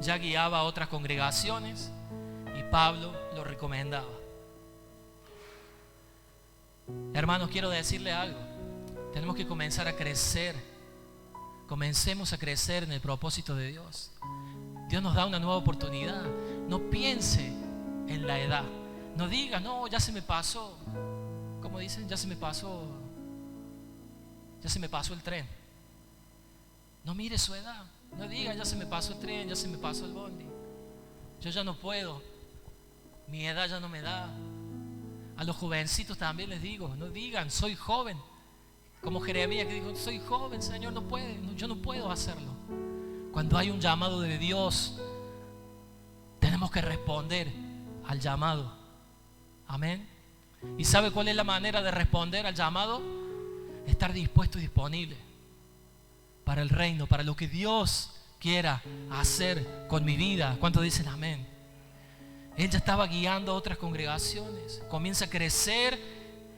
ya guiaba a otras congregaciones y Pablo lo recomendaba. Hermanos, quiero decirle algo. Tenemos que comenzar a crecer. Comencemos a crecer en el propósito de Dios. Dios nos da una nueva oportunidad. No piense en la edad. No diga, no, ya se me pasó. Como dicen, ya se me pasó el tren. No mire su edad. No diga, ya se me pasó el tren, ya se me pasó el bondi. Yo ya no puedo. Mi edad ya no me da. A los jovencitos también les digo, no digan, soy joven. Como Jeremías que dijo, soy joven, Señor, yo no puedo hacerlo. Cuando hay un llamado de Dios, tenemos que responder al llamado. Amén. ¿Y sabe cuál es la manera de responder al llamado? Estar dispuesto y disponible. para el reino, para lo que Dios quiera hacer con mi vida. ¿Cuántos dicen amén? Él ya estaba guiando a otras congregaciones. Comienza a crecer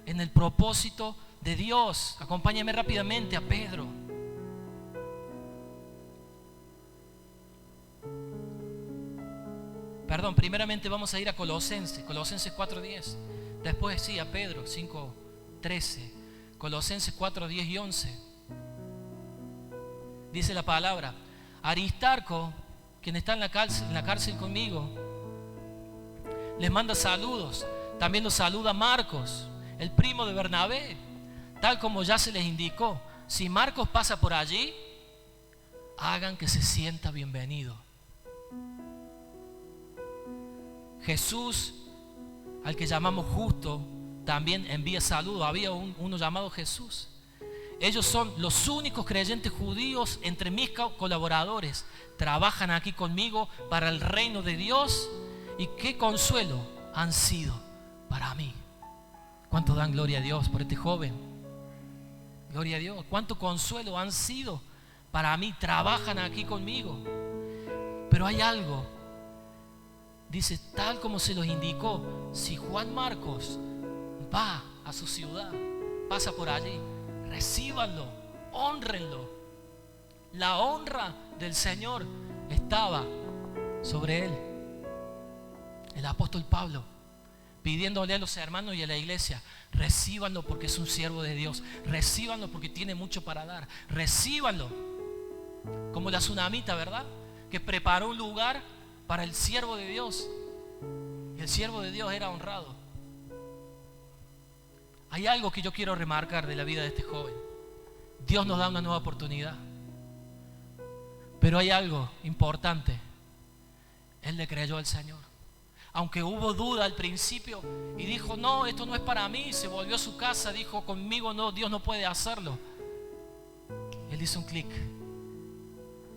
en el propósito de Dios. Acompáñame rápidamente a Pedro. Perdón, primeramente vamos a ir a Colosenses 4:10. Después sí, a Pedro 5:13. Colosenses 4:10 y 11. Dice la palabra: Aristarco, quien está en la cárcel conmigo, les manda saludos. También los saluda Marcos, el primo de Bernabé. Tal como ya se les indicó, si Marcos pasa por allí, hagan que se sienta bienvenido. Jesús, al que llamamos justo, también envía saludos. Había uno llamado Jesús. Ellos son los únicos creyentes judíos entre mis colaboradores. Trabajan aquí conmigo para el reino de Dios. Y qué consuelo han sido para mí. ¿Cuánto dan gloria a Dios por este joven? Gloria a Dios. ¿Cuánto consuelo han sido para mí? Trabajan aquí conmigo. Pero hay algo. Dice, tal como se los indicó, si Juan Marcos va a su ciudad, pasa por allí, recíbanlo, hónrenlo. La honra del Señor estaba sobre él. El apóstol Pablo, pidiéndole a los hermanos y a la iglesia, recíbanlo porque es un siervo de Dios, recíbanlo porque tiene mucho para dar, recíbanlo. Como la tsunamita, ¿verdad? Que preparó un lugar para el siervo de Dios, y el siervo de Dios era honrado. Hay algo que yo quiero remarcar de la vida de este joven. Dios nos da una nueva oportunidad, pero hay algo importante. Él le creyó al Señor, aunque hubo duda al principio y dijo, no, esto no es para mí. Se volvió a su casa, dijo, conmigo no, Dios no puede hacerlo. Él hizo un clic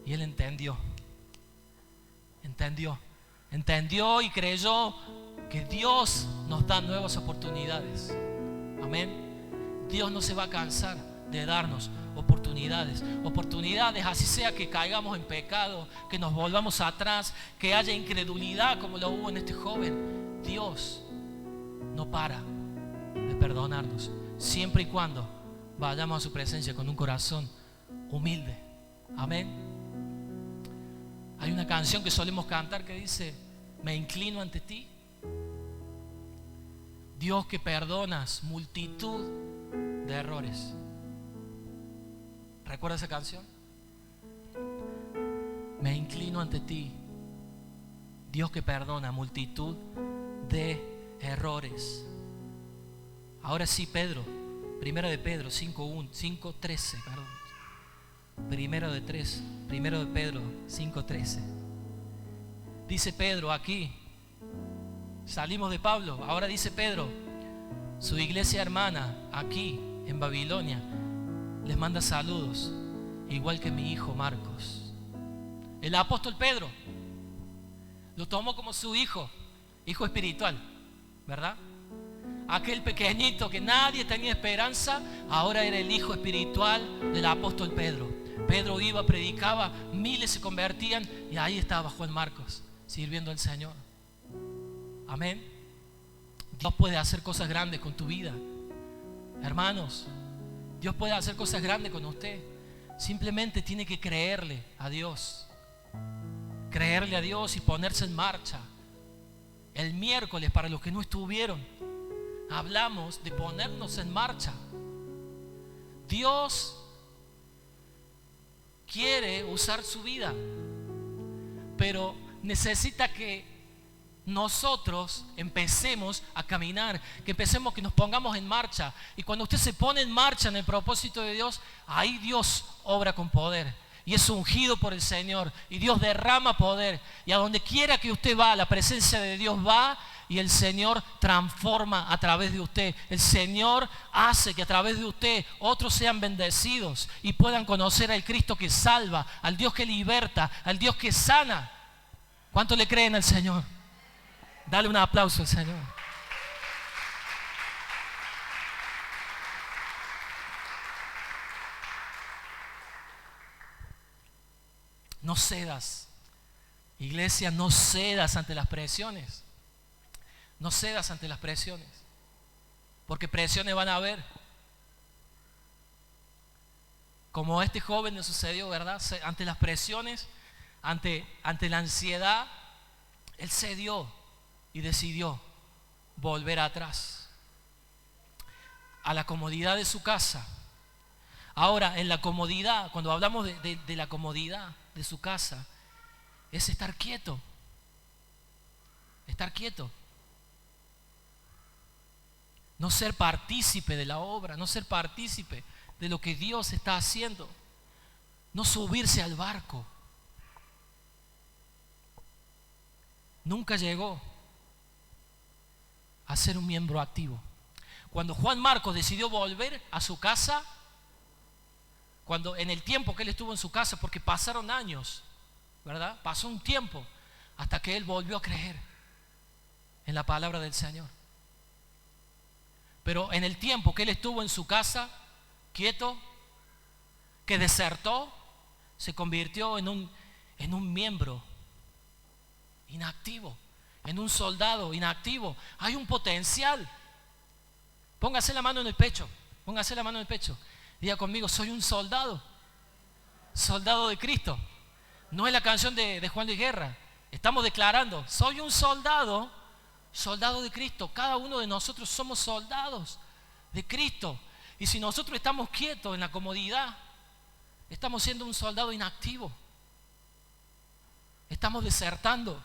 y él entendió y creyó que Dios nos da nuevas oportunidades. Amén. Dios no se va a cansar de darnos oportunidades, así sea que caigamos en pecado, que nos volvamos atrás, que haya incredulidad como lo hubo en este joven. Dios no para de perdonarnos, siempre y cuando vayamos a su presencia con un corazón humilde. Amén. Hay una canción que solemos cantar que dice, me inclino ante ti, Dios que perdonas multitud de errores. ¿Recuerda esa canción? Me inclino ante ti, Dios que perdona multitud de errores. Ahora sí, Pedro, primero de Pedro 5:13, perdón. Primero de Pedro 5:13. Dice Pedro aquí, salimos de Pablo, ahora dice Pedro, su iglesia hermana aquí en Babilonia les manda saludos, igual que mi hijo Marcos. El apóstol Pedro lo tomó como su hijo espiritual, ¿verdad? Aquel pequeñito que nadie tenía esperanza, ahora era el hijo espiritual del apóstol Pedro. Pedro iba, predicaba, miles se convertían y ahí estaba Juan Marcos sirviendo al Señor. Amén. Dios puede hacer cosas grandes con tu vida, hermanos. Dios puede hacer cosas grandes con usted. Simplemente tiene que creerle a Dios y ponerse en marcha. El miércoles, para los que no estuvieron, hablamos de ponernos en marcha. Dios quiere usar su vida, pero necesita que nosotros empecemos a caminar, que nos pongamos en marcha. Y cuando usted se pone en marcha en el propósito de Dios, ahí Dios obra con poder y es ungido por el Señor y Dios derrama poder, y a donde quiera que usted va, la presencia de Dios va y el Señor transforma a través de usted. El Señor hace que a través de usted otros sean bendecidos y puedan conocer al Cristo que salva, al Dios que liberta, al Dios que sana. ¿Cuánto le creen al Señor? Dale un aplauso al Señor. No cedas. Iglesia, no cedas ante las presiones. No cedas ante las presiones. Porque presiones van a haber. Como a este joven le sucedió, ¿verdad? Ante las presiones, ante la ansiedad, él cedió y decidió volver atrás a la comodidad de su casa. Ahora, en la comodidad, cuando hablamos de la comodidad de su casa, es estar quieto. Estar quieto. No ser partícipe de la obra, no ser partícipe de lo que Dios está haciendo. No subirse al barco. Nunca llegó a ser un miembro activo. Cuando Juan Marcos decidió volver a su casa, cuando en el tiempo que él estuvo en su casa, porque pasaron años, ¿verdad? Pasó un tiempo hasta que él volvió a creer en la palabra del Señor. Pero en el tiempo que él estuvo en su casa, quieto, que desertó, se convirtió en un miembro inactivo, en un soldado inactivo. Hay un potencial. Póngase la mano en el pecho. Póngase la mano en el pecho. Diga conmigo, soy un soldado. Soldado de Cristo. No es la canción de Juan Luis Guerra. Estamos declarando, soy un soldado. Soldado de Cristo. Cada uno de nosotros somos soldados de Cristo. Y si nosotros estamos quietos en la comodidad, estamos siendo un soldado inactivo. Estamos desertando.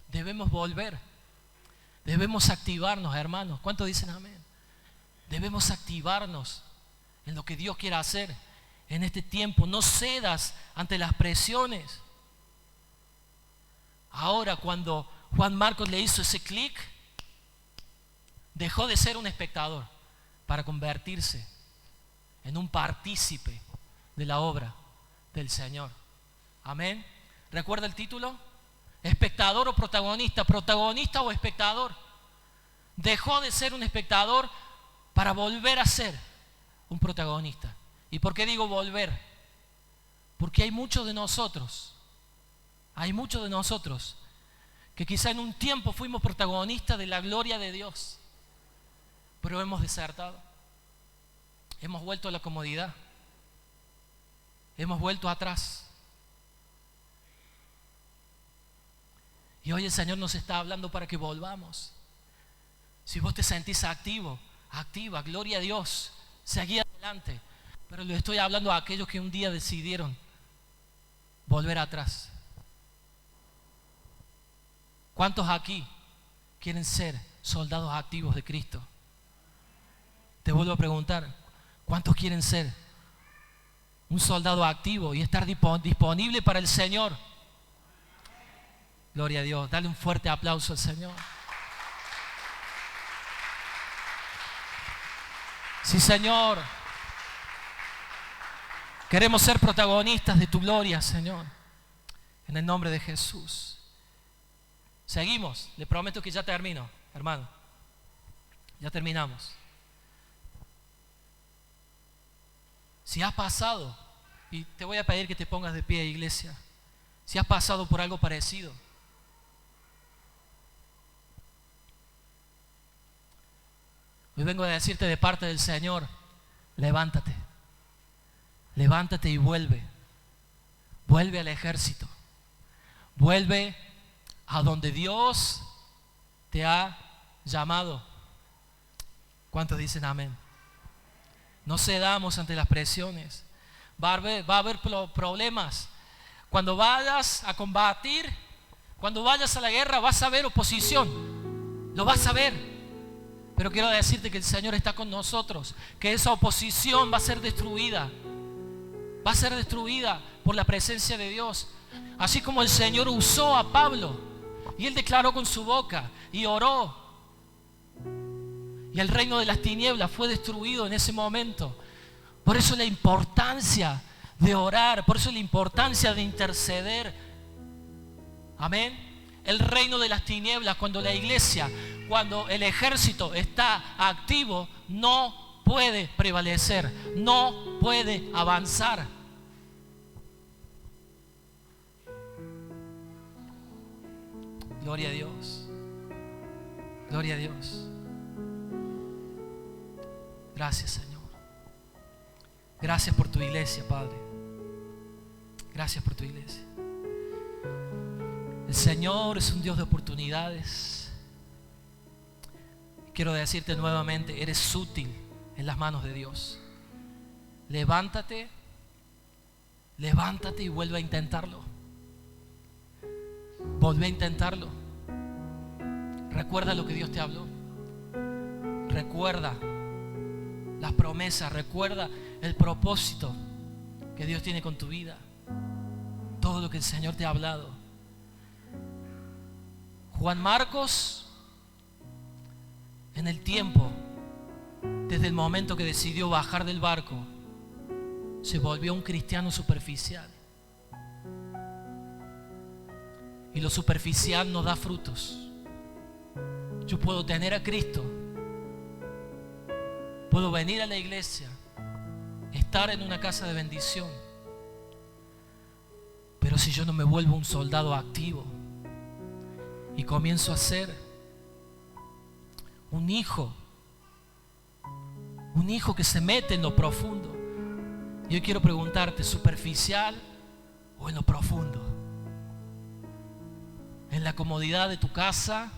Debemos volver. Debemos activarnos, hermanos. ¿Cuántos dicen amén? Debemos activarnos en lo que Dios quiere hacer en este tiempo. No cedas ante las presiones. Ahora, cuando Juan Marcos le hizo ese clic, dejó de ser un espectador para convertirse en un partícipe de la obra del Señor. Amén. ¿Recuerda el título? Espectador o protagonista. Protagonista o espectador. Dejó de ser un espectador para volver a ser un protagonista. ¿Y por qué digo volver? Porque hay muchos de nosotros que quizá en un tiempo fuimos protagonistas de la gloria de Dios, pero hemos desertado. Hemos vuelto a la comodidad. Hemos vuelto atrás. Y hoy el Señor nos está hablando para que volvamos. Si vos te sentís activo, activa, gloria a Dios, seguí adelante. Pero le estoy hablando a aquellos que un día decidieron volver atrás. ¿Cuántos aquí quieren ser soldados activos de Cristo? Te vuelvo a preguntar, ¿cuántos quieren ser un soldado activo y estar disponible para el Señor? Gloria a Dios. Dale un fuerte aplauso al Señor. Sí, Señor. Queremos ser protagonistas de tu gloria, Señor. En el nombre de Jesús. Seguimos. Le prometo que ya termino, hermano. Ya terminamos. Si has pasado, y te voy a pedir que te pongas de pie, iglesia. Si has pasado por algo parecido, hoy vengo a decirte de parte del Señor, levántate. Levántate y vuelve. Vuelve al ejército. Vuelve a donde Dios te ha llamado. ¿Cuántos dicen amén? No cedamos ante las presiones. Va a haber problemas. Cuando vayas a combatir, cuando vayas a la guerra, vas a ver oposición. Lo vas a ver. Pero quiero decirte que el Señor está con nosotros, que esa oposición va a ser destruida. Va a ser destruida por la presencia de Dios. Así como el Señor usó a Pablo y él declaró con su boca y oró, y el reino de las tinieblas fue destruido en ese momento. Por eso la importancia de orar, por eso la importancia de interceder. Amén. El reino de las tinieblas, cuando la iglesia, cuando el ejército está activo, no puede prevalecer, no puede avanzar. Gloria a Dios. Gloria a Dios. Gracias, Señor. Gracias por tu iglesia, Padre. Gracias por tu iglesia. El Señor es un Dios de oportunidades. Quiero decirte nuevamente, eres útil en las manos de Dios. Levántate y vuelve a intentarlo. Vuelve a intentarlo. Recuerda lo que Dios te habló. Recuerda las promesas. Recuerda el propósito que Dios tiene con tu vida. Todo lo que el Señor te ha hablado. Juan Marcos, en el tiempo, desde el momento que decidió bajar del barco, se volvió un cristiano superficial. Y lo superficial no da frutos. Yo puedo tener a Cristo, puedo venir a la iglesia, estar en una casa de bendición, pero si yo no me vuelvo un soldado activo y comienzo a ser un hijo que se mete en lo profundo, yo quiero preguntarte, ¿superficial o en lo profundo? ¿En la comodidad de tu casa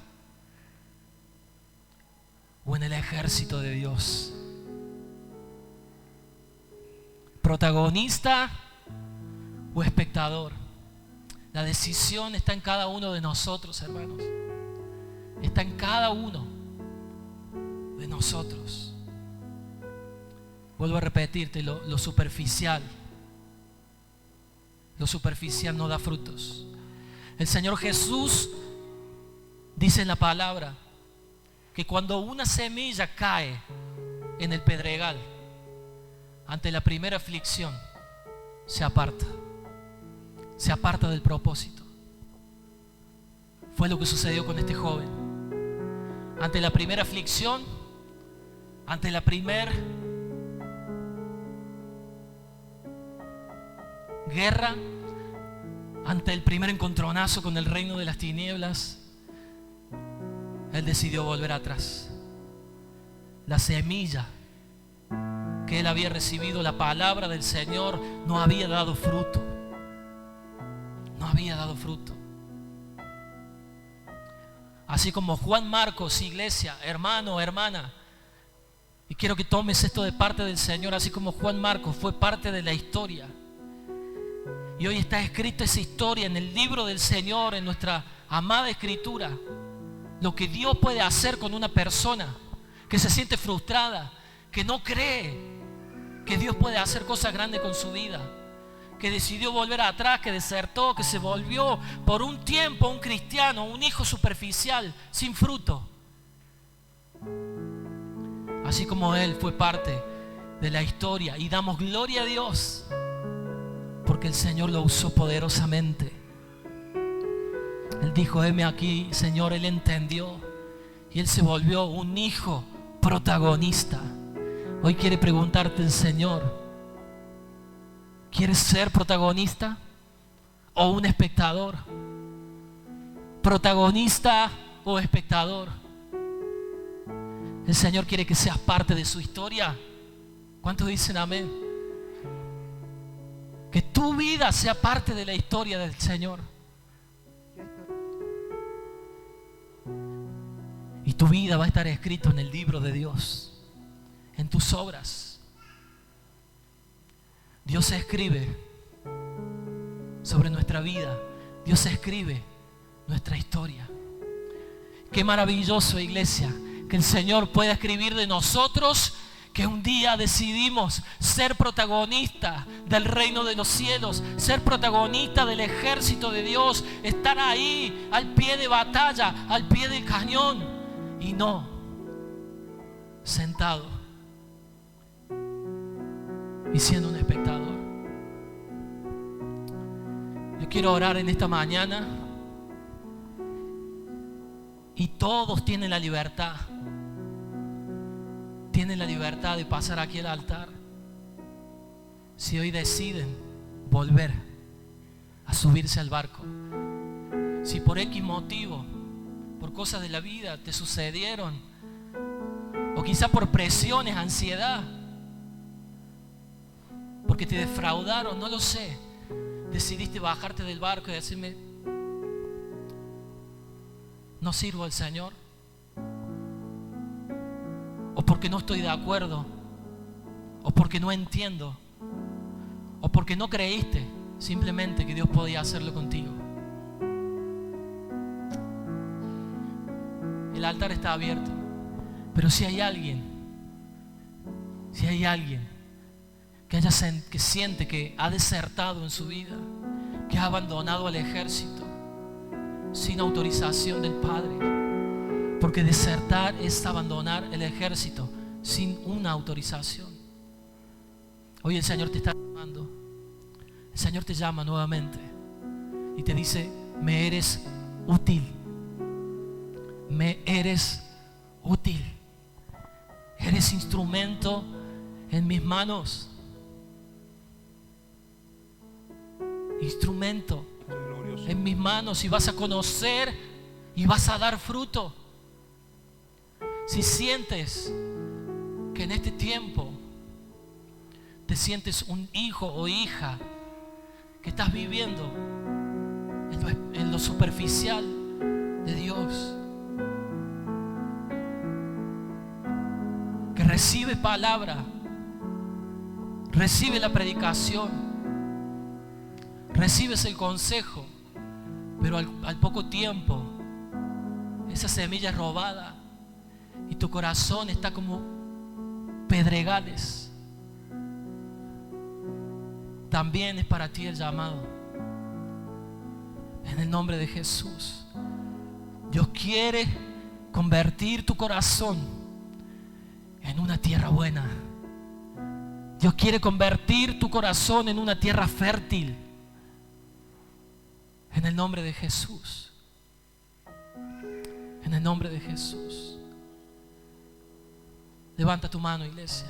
o en el ejército de Dios? ¿Protagonista o espectador? La decisión está en cada uno de nosotros, hermanos. Está en cada uno de nosotros. Vuelvo a repetirte, lo superficial no da frutos. El Señor Jesús dice en la palabra que cuando una semilla cae en el pedregal, ante la primera aflicción, se aparta del propósito. Fue lo que sucedió con este joven. Ante la primera aflicción, ante la primera guerra, ante el primer encontronazo con el reino de las tinieblas, él decidió volver atrás. La semilla que él había recibido, la palabra del Señor, no había dado fruto. No había dado fruto. Así como Juan Marcos, iglesia, hermano, hermana, y quiero que tomes esto de parte del Señor, así como Juan Marcos fue parte de la historia. Y hoy está escrita esa historia en el libro del Señor, en nuestra amada Escritura. Lo que Dios puede hacer con una persona que se siente frustrada, que no cree que Dios puede hacer cosas grandes con su vida, que decidió volver atrás, que desertó, que se volvió por un tiempo un cristiano, un hijo superficial, sin fruto. Así como él fue parte de la historia, y damos gloria a Dios porque el Señor lo usó poderosamente. Él dijo: heme aquí, Señor. Él entendió y él se volvió un hijo protagonista. Hoy quiere preguntarte el Señor: ¿quieres ser protagonista o un espectador? ¿Protagonista o espectador? El Señor quiere que seas parte de su historia. ¿Cuántos dicen amén? Que tu vida sea parte de la historia del Señor. Y tu vida va a estar escrito en el libro de Dios, en tus obras. Dios escribe sobre nuestra vida. Dios escribe nuestra historia. Qué maravilloso, iglesia, que el Señor pueda escribir de nosotros, que un día decidimos ser protagonistas del reino de los cielos, ser protagonistas del ejército de Dios, estar ahí al pie de batalla, al pie del cañón, y no sentado y siendo un espectador. Yo quiero orar en esta mañana, y todos tienen la libertad de pasar aquí al altar. Si hoy deciden volver a subirse al barco, si por X motivo por cosas de la vida te sucedieron, o quizá por presiones, ansiedad, porque te defraudaron, no lo sé. Decidiste bajarte del barco y decirme: no sirvo al Señor, o porque no estoy de acuerdo, o porque no entiendo, o porque no creíste simplemente que Dios podía hacerlo contigo. El altar está abierto, pero si hay alguien que siente que ha desertado en su vida, que ha abandonado al ejército sin autorización del Padre, porque desertar es abandonar el ejército sin una autorización. Hoy el Señor te está llamando. El Señor te llama nuevamente y te dice: me eres útil. Me eres útil. Eres instrumento en mis manos. Instrumento en mis manos, y vas a conocer y vas a dar fruto. Si sientes que en este tiempo te sientes un hijo o hija que estás viviendo en lo superficial de Dios, que recibe palabra, recibe la predicación, recibes el consejo, pero al poco tiempo esa semilla es robada y tu corazón está como pedregales, también es para ti el llamado. En el nombre de Jesús, Dios quiere convertir tu corazón en una tierra buena. Dios quiere convertir tu corazón en una tierra fértil. En el nombre de Jesús. En el nombre de Jesús. Levanta tu mano, iglesia.